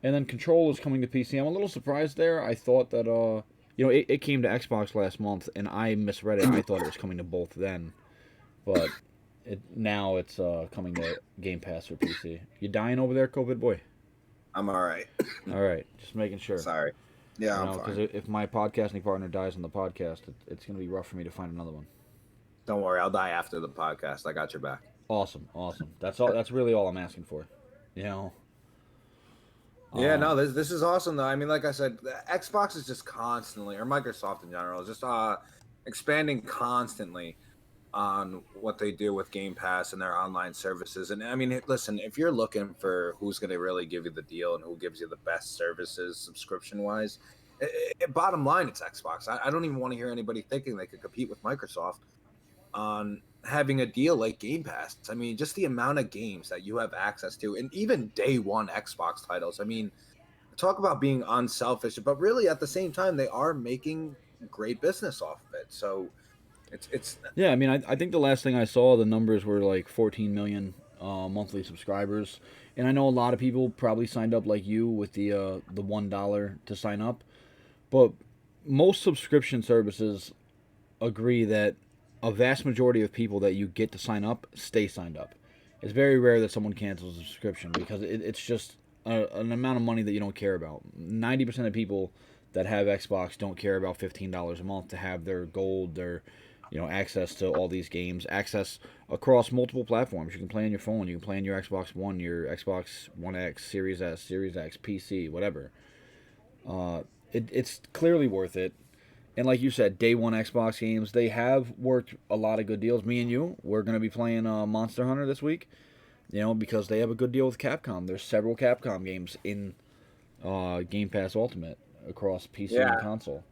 And then Control is coming to PC. I'm a little surprised there. I thought that it came to Xbox last month, and I misread it. I thought it was coming to both then, but now it's coming to Game Pass for PC. You dying over there, COVID boy? I'm all right. All right, just making sure. Sorry. Yeah, I'm Because fine. if my podcasting partner dies on the podcast, it's going to be rough for me to find another one. Don't worry, I'll die after the podcast. I got your back. Awesome, awesome. That's all. That's really all I'm asking for. You know. Yeah, no, Um, this is awesome though. I mean, like I said, Xbox is just constantly, or Microsoft in general, is just expanding constantly on what they do with Game Pass and their online services. And I mean, listen, if you're looking for who's going to really give you the deal and who gives you the best services subscription wise, bottom line, it's Xbox. I don't even want to hear anybody thinking they could compete with Microsoft on having a deal like Game Pass. I mean, just the amount of games that you have access to, and even day one Xbox titles. I mean, talk about being unselfish, but really at the same time, they are making great business off of it. So it's yeah, I mean, I think the last thing I saw, the numbers were like 14 million monthly subscribers, and I know a lot of people probably signed up like you with the $1 to sign up, but most subscription services agree that a vast majority of people that you get to sign up stay signed up. It's very rare that someone cancels a subscription because it's just an amount of money that you don't care about. 90% of people that have Xbox don't care about $15 a month to have their gold, their access to all these games, access across multiple platforms. You can play on your phone, you can play on your Xbox One, your Xbox One X, Series S, Series X, PC, whatever. It's clearly worth it. And like you said, day one Xbox games, they have worked a lot of good deals. Me and you, we're going to be playing Monster Hunter this week, because they have a good deal with Capcom. There's several Capcom games in Game Pass Ultimate across PC and yeah. console.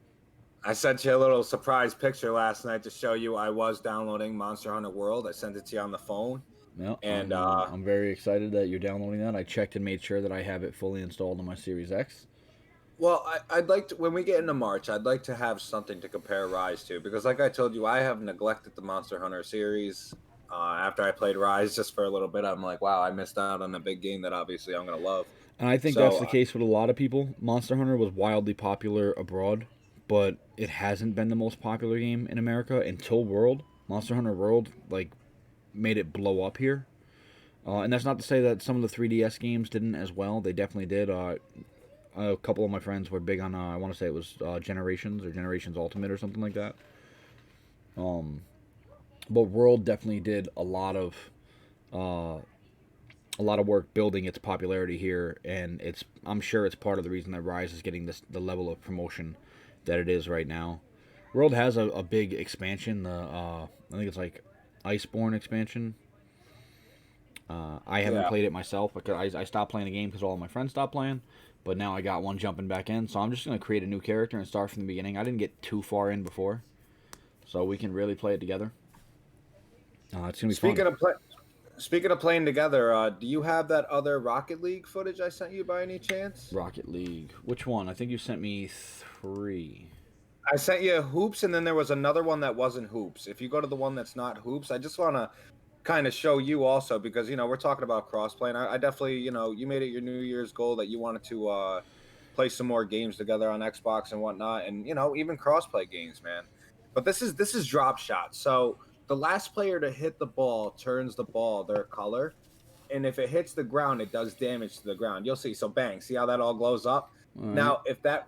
I sent you a little surprise picture last night to show you I was downloading Monster Hunter World. I sent it to you on the phone, Yeah, and I'm very excited that you're downloading that. I checked and made sure that I have it fully installed on my Series X. well, I'd like to when we get into March, I'd like to have something to compare Rise to because, like I told you, I have neglected the Monster Hunter series. After I played Rise just for a little bit, I'm like, wow, I missed out on a big game that obviously I'm gonna love. And I think that's So the case with a lot of people. Monster Hunter was wildly popular abroad, but it hasn't been the most popular game in America until World. Monster Hunter World made it blow up here. And that's not to say that some of the 3DS games didn't as well. They definitely did. A couple of my friends were big on. I want to say it was Generations or Generations Ultimate or something like that. Um, but World definitely did a lot of work building its popularity here, and I'm sure it's part of the reason that Rise is getting the level of promotion that it is right now. World has a big expansion. I think it's like Iceborne expansion. I haven't yeah, played it myself because I stopped playing the game because all of my friends stopped playing. But now I got one jumping back in, so I'm just gonna create a new character and start from the beginning. I didn't get too far in before, so we can really play it together. It's gonna be fun. speaking of play, speaking of playing together, do you have that other Rocket League footage I sent you by any chance? Rocket League. Which one? I think you sent me three. I sent you hoops, and then there was another one that wasn't hoops. If you go to the one that's not hoops, I just want to kind of show you also because we're talking about crossplay, and I definitely you made it your New Year's goal that you wanted to play some more games together on Xbox and whatnot, and even crossplay games, man. But this is drop shot. So the last player to hit the ball turns the ball their color, and if it hits the ground, it does damage to the ground. You'll see. So bang, see how that all glows up. All right. Now, if that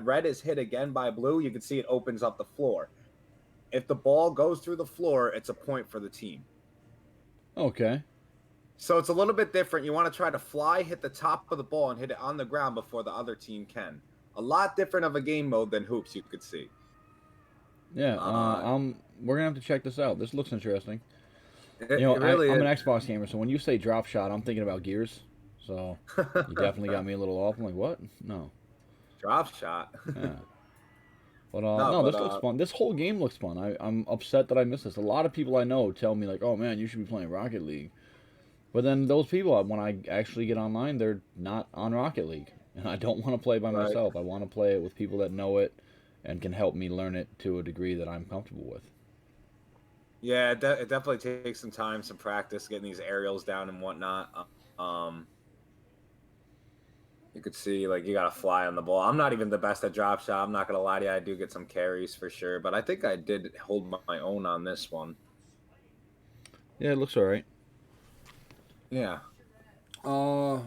red is hit again by blue, you can see it opens up the floor. If the ball goes through the floor, it's a point for the team. Okay. So it's a little bit different. You want to try to fly, hit the top of the ball, and hit it on the ground before the other team can. A lot different of a game mode than hoops, you could see. Yeah. Uh, We're gonna have to check this out. This looks interesting. it really I'm is. an Xbox gamer, so when you say drop shot, I'm thinking about Gears. So you definitely got me a little off. I'm like, what? No. Drop shot. Yeah. But No, no, but this looks fun. This whole game looks fun. I'm upset that I missed this. A lot of people I know tell me like, oh man, you should be playing Rocket League. But then those people, when I actually get online, they're not on Rocket League, and I don't want to play by right. myself. I want to play it with people that know it and can help me learn it to a degree that I'm comfortable with. Yeah, it definitely takes some time, some practice getting these aerials down and whatnot. Um, you could see like you got to fly on the ball. I'm not even the best at drop shot. I'm not gonna lie to you. I do get some carries for sure, but I think I did hold my own on this one. Yeah, it looks alright. Yeah. Uh,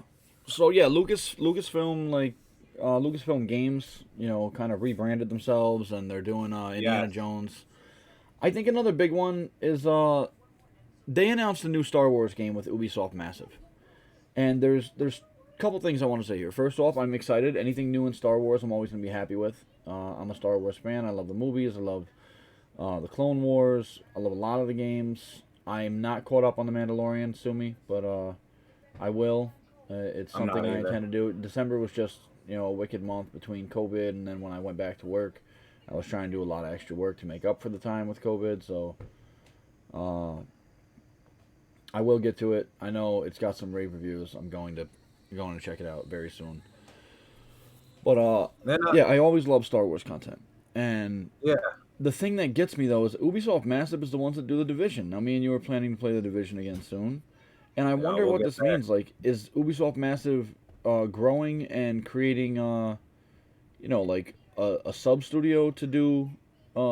so yeah, Lucasfilm Lucasfilm Games, kind of rebranded themselves, and they're doing Indiana Yes. Jones. I think another big one is they announced a new Star Wars game with Ubisoft Massive, and there's a couple things I want to say here. First off, I'm excited. Anything new in Star Wars, I'm always gonna be happy with. I'm a Star Wars fan. I love the movies. I love the Clone Wars. I love a lot of the games. I'm not caught up on the Mandalorian, sue me, but I will. It's I'm something not I either. intend to do. December was just a wicked month between COVID and then when I went back to work. I was trying to do a lot of extra work to make up for the time with COVID, so uh, I will get to it. I know it's got some rave reviews. I'm going to check it out very soon. But Then, yeah, I always love Star Wars content, and yeah, the thing that gets me though is Ubisoft Massive is the ones that do the Division. Now, me and you are planning to play the Division again soon, and I yeah, wonder we'll what get this there. means. Like, is Ubisoft Massive growing and creating, like a sub studio to do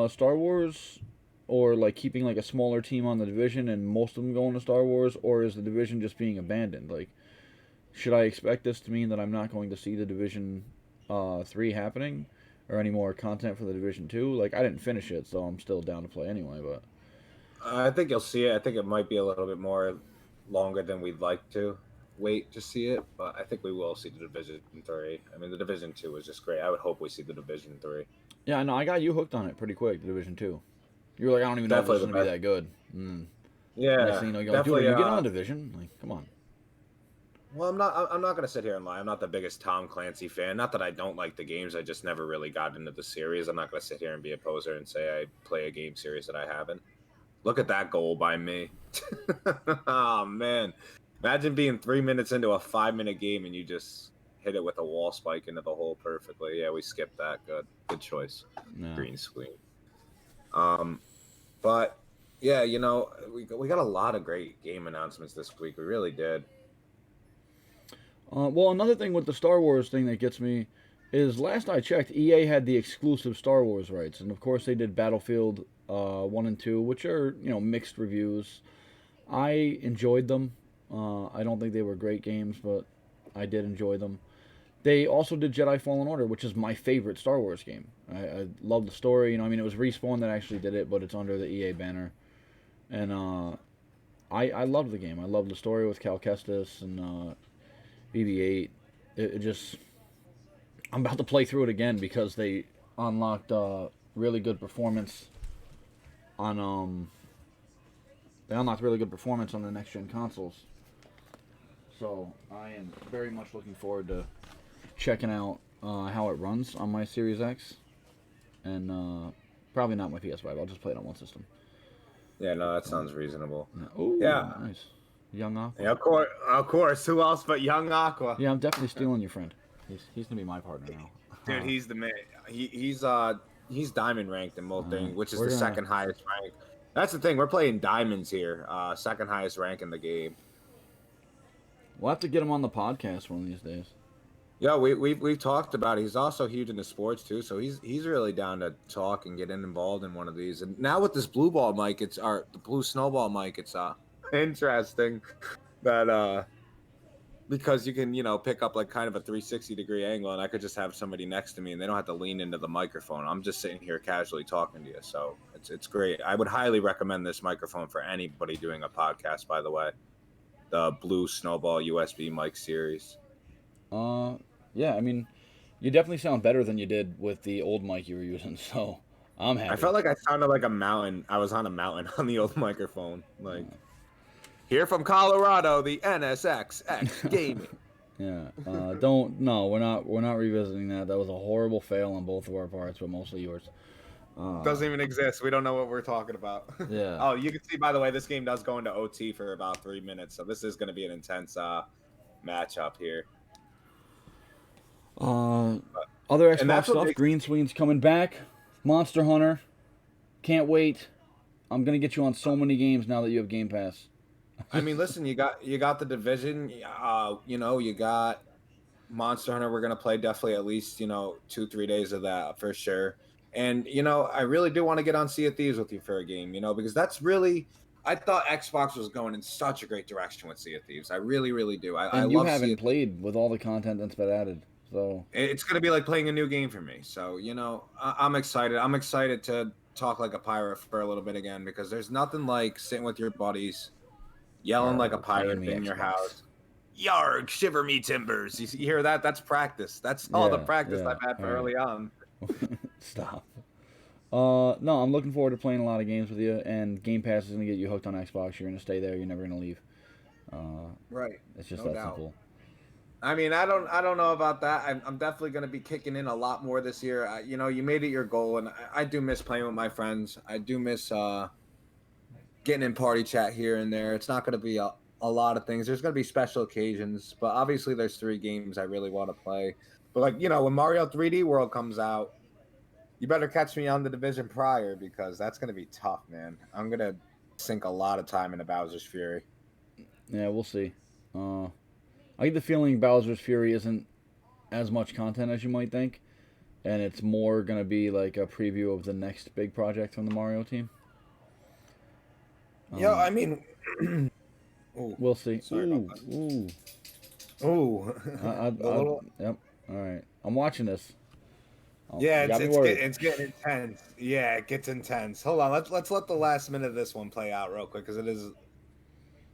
Star Wars, or like keeping like a smaller team on the Division and most of them going to Star Wars, or is the Division just being abandoned? Like, should I expect this to mean that I'm not going to see the Division 3 happening? Or any more content for the Division 2? Like, I didn't finish it, so I'm still down to play anyway, but. I think you'll see it. I think it might be a little bit more longer than we'd like to wait to see it, but I think we will see the Division 3. I mean, the Division 2 was just great. I would hope we see the Division 3. Yeah, no, I got you hooked on it pretty quick, the Division 2. You were like, I don't even know if this Definitely is the going to be best. that good. Mm. Next Yeah, thing you know, you're like, dude, are definitely. you getting on the Division? Like, come on. Well, I'm not gonna sit here and lie. I'm not the biggest Tom Clancy fan. Not that I don't like the games. I just never really got into the series. I'm not gonna sit here and be a poser and say I play a game series that I haven't. Look at that goal by me. Oh man, imagine being 3 minutes into a 5 minute game and you just hit it with a wall spike into the hole perfectly. Yeah, we skipped that. Good choice. No. Green screen. Um, but yeah, we got a lot of great game announcements this week. We really did. Well, another thing with the Star Wars thing that gets me is last I checked, EA had the exclusive Star Wars rights, and of course they did Battlefield 1 and 2, which are, mixed reviews. I enjoyed them. I don't think they were great games, but I did enjoy them. They also did Jedi Fallen Order, which is my favorite Star Wars game. I love the story. I mean, it was Respawn that actually did it, but it's under the EA banner. And I loved the game. I loved the story with Cal Kestis and BB-8. It just, I'm about to play through it again because they unlocked really good performance on they unlocked really good performance on the next gen consoles. So I am very much looking forward to checking out how it runs on my Series X, and probably not my PS5. I'll just play it on one system. Yeah, no, that sounds reasonable. Oh, Yeah, nice, Young Aqua. yeah, of course, of course. Who else but Young Aqua? Yeah, I'm definitely stealing your friend. He's gonna be my partner Dude, now. he's the man. He's diamond ranked in All right, molting, which is we're the gonna second highest rank. That's the thing. We're playing diamonds here. Second highest rank in the game. we'll have to get him on the podcast one of these days. Yeah, we've talked about it. He's also huge into sports too, so he's really down to talk and get involved in one of these. And now with this blue ball mic, the blue snowball mic. It's interesting that because you can pick up like kind of a 360-degree angle, and I could just have somebody next to me and they don't have to lean into the microphone. I'm just sitting here casually talking to you, so it's great. I would highly recommend this microphone for anybody doing a podcast, by the way. The blue snowball USB mic series. Uh, yeah, I mean, you definitely sound better than you did with the old mic you were using, so I'm I happy. felt like I sounded like a mountain. I was on a mountain on the old microphone. Like, here from Colorado, the NSX X Gaming. Yeah. Don't no, we're not revisiting that. That was a horrible fail on both of our parts, but mostly yours. Uh, Doesn't even exist. We don't know what we're talking about. yeah. Oh, you can see, by the way, this game does go into OT for about 3 minutes. So this is going to be an intense matchup here. Uh, Other And Xbox that's what stuff. makes. GreenSween's coming back. Monster Hunter. Can't wait. I'm gonna get you on so many games now that you have Game Pass. I mean, listen, you got the division. You got Monster Hunter. We're gonna play definitely at least 2-3 days of that for sure. And I really do want to get on Sea of Thieves with you for a game. Because that's really. I thought Xbox was going in such a great direction with Sea of Thieves. I really, really do. I And you love Sea haven't of Thieves. played with all the content that's been added. So It's going to be like playing a new game for me. So I'm excited. I'm excited talk like a pirate for a little bit again, because there's nothing like sitting with your buddies, yelling like a Arr, playing pirate me in your Xbox. house. Yarg, shiver me timbers. You hear that? That's practice. That's all the Yeah, practice yeah. I've had All for right. early on. Stop. No, I'm looking forward to playing a lot of games with you, and Game Pass is gonna get you hooked on Xbox. You're gonna stay there. You're never gonna leave. Uh, Right. it's just No that doubt. simple. I mean, I don't know about that. I'm definitely going to be kicking in a lot more this year. You made it your goal, and I do miss playing with my friends. I do miss getting in party chat here and there. It's not going to be a lot of things. There's going to be special occasions, but obviously there's 3 games I really want to play. But like, when Mario 3D World comes out, you better catch me on the division prior, because that's going to be tough, man. I'm going to sink a lot of time into Bowser's Fury. Yeah, we'll see. Uh, I get the feeling Bowser's Fury isn't as much content as you might think, and it's more gonna be like a preview of the next big project from the Mario team. Yeah, Uh, I mean, oh, we'll see. sorry about Ooh, ooh. that. Oh, the little. Yep. All right. I'm watching this. Oh, Yeah, you it's got me it's get, worried. it's getting intense. Yeah, it gets intense. Hold on, let's let the last minute of this one play out real quick, because it is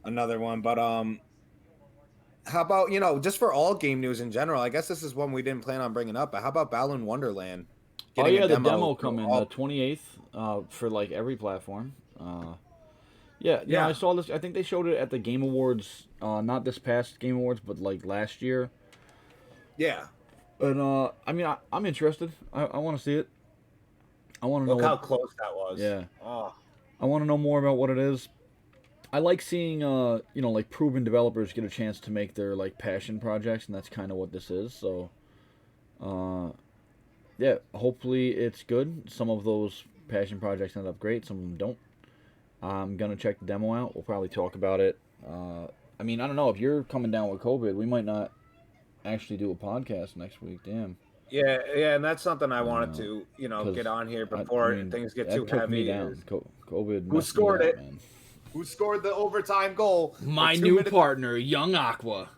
another one. But how about just for all game news in general? I guess this is one we didn't plan on bringing up. But how about Balan Wonderland Oh getting a yeah, the demo demo through coming the all? 28th for like every platform. Yeah, I Yeah, saw this. I think they showed it at the Game Awards, not this past Game Awards, but like last year. yeah. And I mean, I'm interested. I want to see it. I want to know Look what. how close that was. Yeah, Oh, I want to know more about what it is. I like seeing like proven developers get a chance to make their like passion projects, and that's kind of what this is. So uh, yeah, hopefully it's good. Some of those passion projects end up great. Some of them don't. I'm gonna check the demo out. We'll probably talk about it. I mean, I don't know if you're coming down with COVID, we might not actually do a podcast next week. Damn, yeah, yeah. And that's something I wanted uh, to get because on here I before mean things get too that took me heavy. down. Is COVID who messed me scored up, it? man. Who scored the overtime goal with My two new minutes? partner, Young Aqua.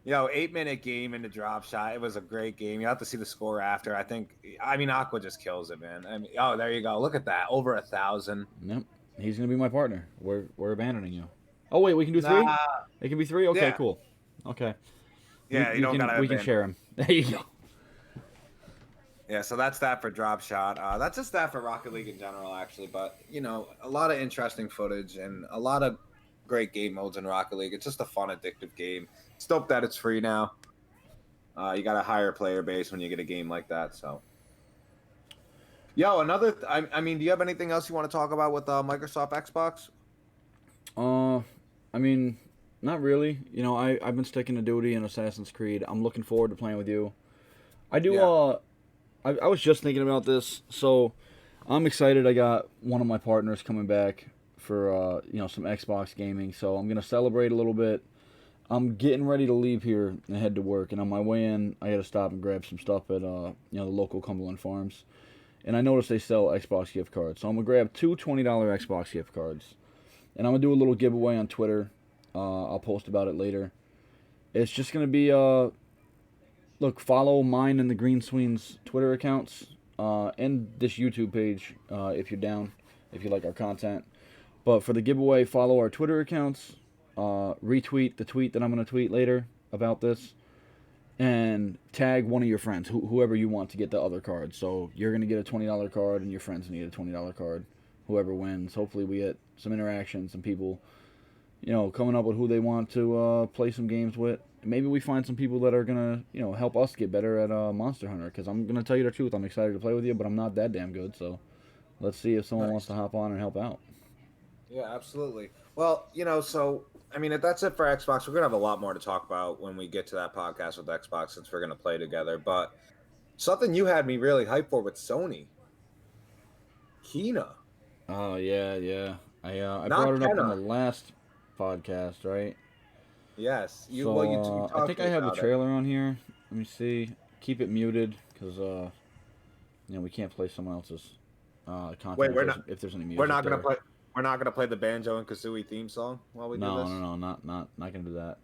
8-minute game in the drop shot. It was a great game. You have to see the score after. I mean, Aqua just kills it, man. I mean, oh, there you go. Look at that. Over 1,000. Nope, he's gonna be my partner. We're abandoning you. Oh wait, we can do three. Nah, It can be three. Okay, yeah, cool. Okay, yeah. You don't gotta we can abandon. share him. There you go. Yeah, so that's that for drop shot. That's just that for Rocket League in general, actually. But a lot of interesting footage and a lot of great game modes in Rocket League. It's just a fun, addictive game. Stoked that it's free now. You got a higher player base when you get a game like that. So, I mean, do you have anything else you want to talk about with Microsoft Xbox? I mean, not really. I've been sticking to Duty and Assassin's Creed. I'm looking forward to playing with you. I do. Yeah. I was just thinking about this, so I'm excited. I got one of my partners coming back for some Xbox gaming, so I'm gonna celebrate a little bit. I'm getting ready to leave here and head to work, and on my way in, I got to stop and grab some stuff at the local Cumberland Farms. And I noticed they sell Xbox gift cards, so I'm gonna grab two $20 Xbox gift cards, and I'm gonna do a little giveaway on Twitter. I'll post about it later. It's just gonna be look, follow mine and the TheGreenSween's Twitter accounts, and this YouTube page if you're down, if you like our content. But for the giveaway, follow our Twitter accounts, retweet the tweet that I'm going to tweet later about this, and tag one of your friends, whoever you want to get the other card. So you're going to get a $20 card, and your friends going to get a $20 card. Whoever wins, hopefully we get some interaction, some people, coming up with who they want to play some games with. Maybe we find some people that are gonna, help us get better at Monster Hunter. Because I'm gonna tell you the truth, I'm excited to play with you, but I'm not that damn good. So, let's see if someone wants Nice. to hop on and help out. Yeah, absolutely. Well, so I mean, if that's it for Xbox, we're gonna have a lot more to talk about when we get to that podcast with Xbox, since we're gonna play together. But something you had me really hyped for with Sony, Kina, Oh yeah, yeah. I brought not it up on the Kenna. last podcast, right? Yes, you So I talked think to I me have the about it. trailer on here. Let me see. Keep it muted because we can't play someone else's Wait, content we're not if there's any we're music not gonna there. play we're not gonna play the Banjo and Kazooie theme song while we do No, no, this. no, not gonna do that.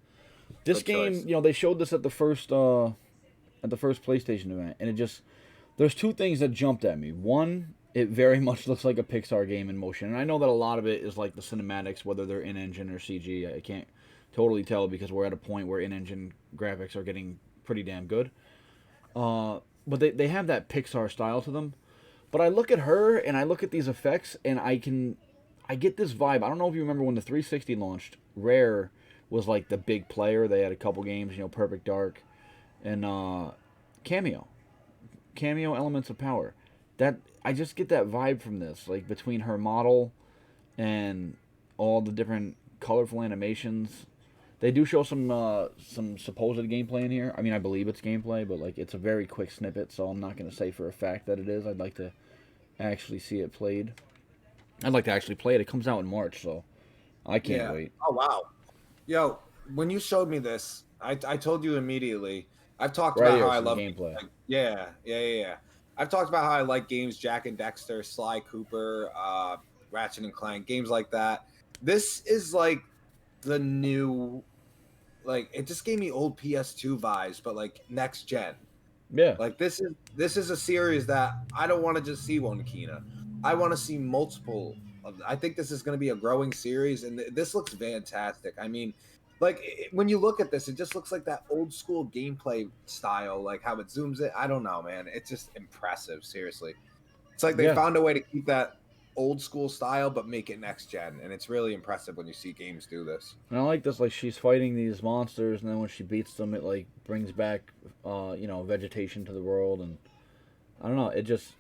This Good game, choice. they showed this at the first PlayStation event, and there's two things that jumped at me. One, It very much looks like a Pixar game in motion. And I know that a lot of it is like the cinematics, whether they're in-engine or CG. I can't totally tell because we're at a point where in-engine graphics are getting pretty damn good. But they have that Pixar style to them. But I look at her and I look at these effects and I get this vibe. I don't know if you remember when the 360 launched. Rare was like the big player. They had a couple games, Perfect Dark and Cameo. Cameo Elements of Power. That I just get that vibe from this, like between her model and all the different colorful animations. They do show some supposed gameplay in here. I mean, I believe it's gameplay, but like it's a very quick snippet, so I'm not gonna say for a fact that it is. I'd like to actually see it played. I'd like to actually play it. It comes out in March, so I can't Yeah. wait. Oh wow. Yo, when you showed me this, I told you immediately. I've talked Right about how here, I some love gameplay. like, yeah. I've talked about how I like games Jack and Dexter, Sly Cooper, Ratchet and Clank, games like that. This is like the new like it just gave me old PS2 vibes, but like next gen. Yeah, Like this is a series that I don't want to just see one Kina. I want to see multiple of. I think this is going to be a growing series, and this looks fantastic. I mean, like when you look at this, it just looks like that old school gameplay style, like how it zooms in. I don't know, man. It's just impressive. Seriously, it's like they yeah. found a way to keep that old school style, but make it next gen, and it's really impressive when you see games do this. And I like this. Like she's fighting these monsters, and then when she beats them, it like brings back, vegetation to the world, and I don't know. It just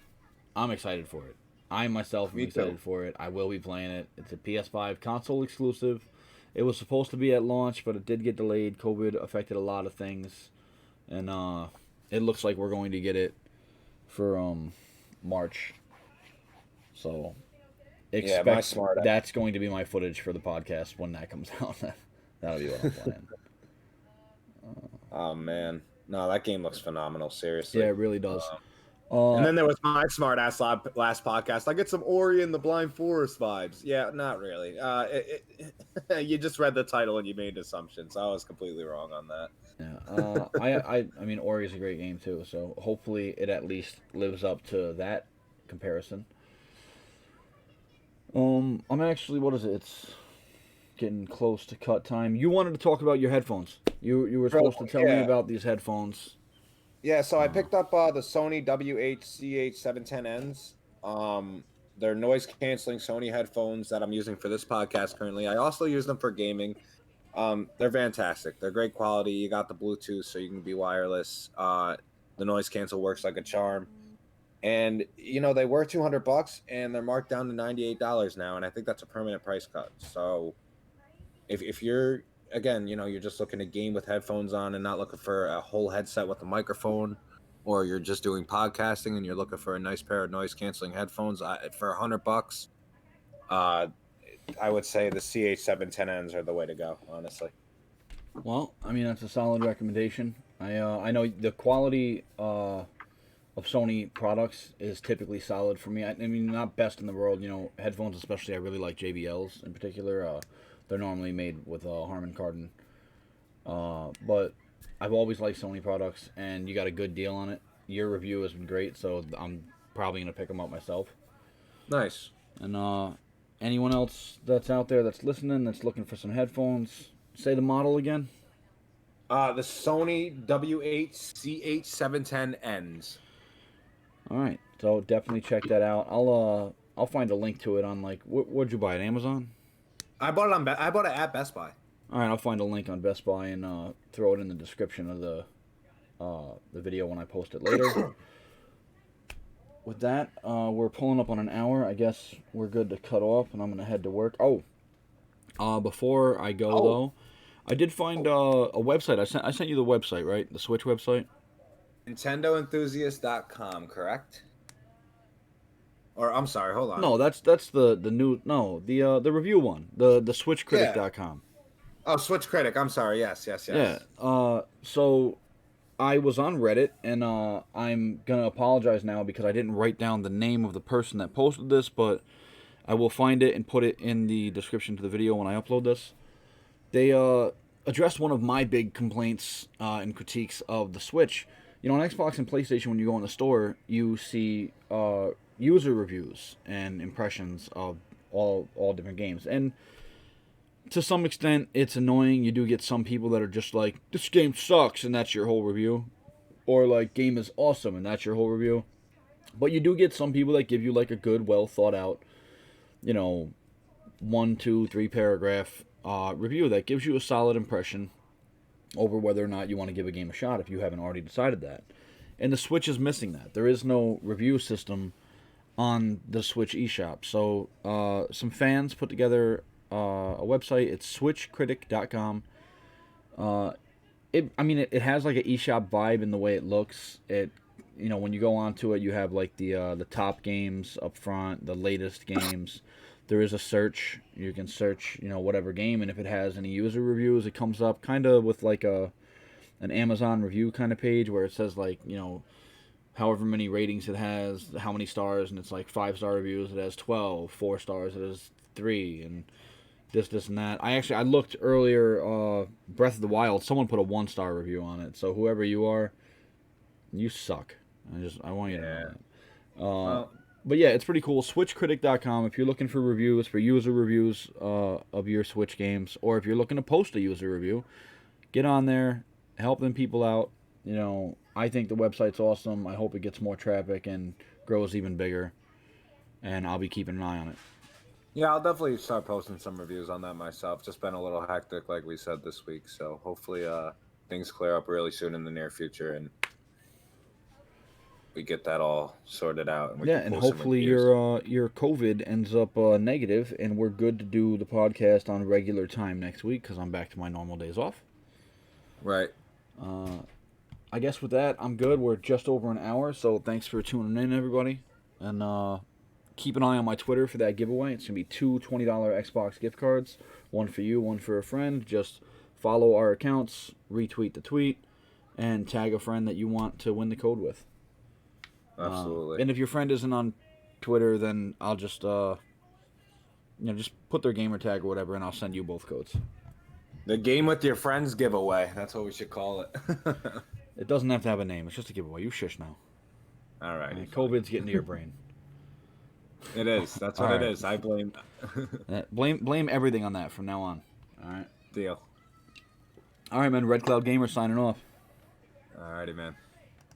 I'm excited for it. I myself am Me too. excited for it. I will be playing it. It's a PS5 console exclusive. It was supposed to be at launch, but it did get delayed. COVID affected a lot of things, and it looks like we're going to get it for March. So Yeah, my expect smart. that's going to be my footage for the podcast when that comes out. That'll be what I'm playing. Oh man, no, that game looks phenomenal. Yeah, Seriously. it really does. And Uh, then there was my smart ass last podcast. I get some Ori and the Blind Forest vibes. Yeah, not really. You just read the title and you made assumptions. I was completely wrong on that. yeah. I mean, Ori is a great game too. So hopefully it at least lives up to that comparison. I'm actually, what is it? It's getting close to cut time. You wanted to talk about your headphones. You were Bro, supposed to tell me yeah, about these headphones. yeah. So I Uh, picked up the Sony WH-CH710Ns. They're noise canceling Sony headphones that I'm using for this podcast currently. I also use them for gaming. They're fantastic. They're great quality. You got the Bluetooth, so you can be wireless. The noise cancel works like a charm. And they were $200, and they're marked down to $98 now, and I think that's a permanent price cut. So if you're again, you're just looking to game with headphones on and not looking for a whole headset with a microphone, or you're just doing podcasting and you're looking for a nice pair of noise canceling headphones for $100, uh, I would say the CH710Ns are the way to go. Honestly. well, I mean that's a solid recommendation. I know the quality of Sony products is typically solid for me. I mean, not best in the world. Headphones especially. I really like JBLs in particular. They're normally made with Harman Kardon. But I've always liked Sony products, and you got a good deal on it. Your review has been great, so I'm probably gonna pick them up myself. Nice. And anyone else that's out there that's listening, that's looking for some headphones, say the model again. The Sony WH-CH710Ns. All right, so definitely check that out. I'll find a link to it on like where'd you buy it? Amazon. I bought it at Best Buy. All right, I'll find a link on Best Buy and throw it in the description of the video when I post it later. With that, we're pulling up on an hour. I guess we're good to cut off, and I'm gonna head to work. Oh, before I go though, I did find a website. I sent you the website, right? The Switch website. NintendoEnthusiast.com, correct? Or I'm sorry, hold on. No, that's the new the review one. The Yeah. SwitchCritic.com. Oh, Switch Critic. I'm sorry. Yes. Yeah. So I was on Reddit, and I'm gonna apologize now because I didn't write down the name of the person that posted this, but I will find it and put it in the description to the video when I upload this. They addressed one of my big complaints and critiques of the Switch. On Xbox and PlayStation, when you go in the store, you see user reviews and impressions of all different games. And to some extent, it's annoying. You do get some people that are just like, this game sucks, and that's your whole review. Or like, game is awesome, and that's your whole review. But you do get some people that give you like a good, well thought out, you know, 1, 2, 3 paragraph review that gives you a solid impression over whether or not you want to give a game a shot if you haven't already decided that. And the Switch is missing that. There is no review system on the Switch eShop. So some fans put together a website. It's switchcritic.com. It has like an eShop vibe in the way it looks. When you go onto it, you have like the top games up front, the latest games. There is a search. You can search, whatever game, and if it has any user reviews, it comes up kind of with like an Amazon review kind of page where it says like, however many ratings it has, how many stars, and it's like 5-star reviews, it has 12, 4 stars, it has 3, and this and that. I looked earlier, Breath of the Wild, someone put a 1-star review on it, so whoever you are, you suck. I want you to know that. But yeah, it's pretty cool. SwitchCritic.com if you're looking for reviews, for user reviews of your Switch games, or if you're looking to post a user review, get on there, help them people out. I think the website's awesome. I hope it gets more traffic and grows even bigger, and I'll be keeping an eye on it. Yeah, I'll definitely start posting some reviews on that myself. Just been a little hectic, like we said, this week. So hopefully things clear up really soon in the near future, and we get that all sorted out. And and hopefully your COVID ends up negative, and we're good to do the podcast on regular time next week because I'm back to my normal days off. Right. I guess with that, I'm good. We're just over an hour, so thanks for tuning in, everybody. And keep an eye on my Twitter for that giveaway. It's going to be 2 $20 Xbox gift cards. One for you, one for a friend. Just follow our accounts, retweet the tweet, and tag a friend that you want to win the code with. Absolutely. And if your friend isn't on Twitter, then I'll just, just put their gamer tag or whatever, and I'll send you both codes. The game with your friends giveaway. That's what we should call it. It doesn't have to have a name. It's just a giveaway. You shush now. All right. COVID's getting to your brain. It is. That's what it is. I blame. blame everything on that from now on. All right. Deal. All right, man. Red Cloud Gamer signing off. All righty, man.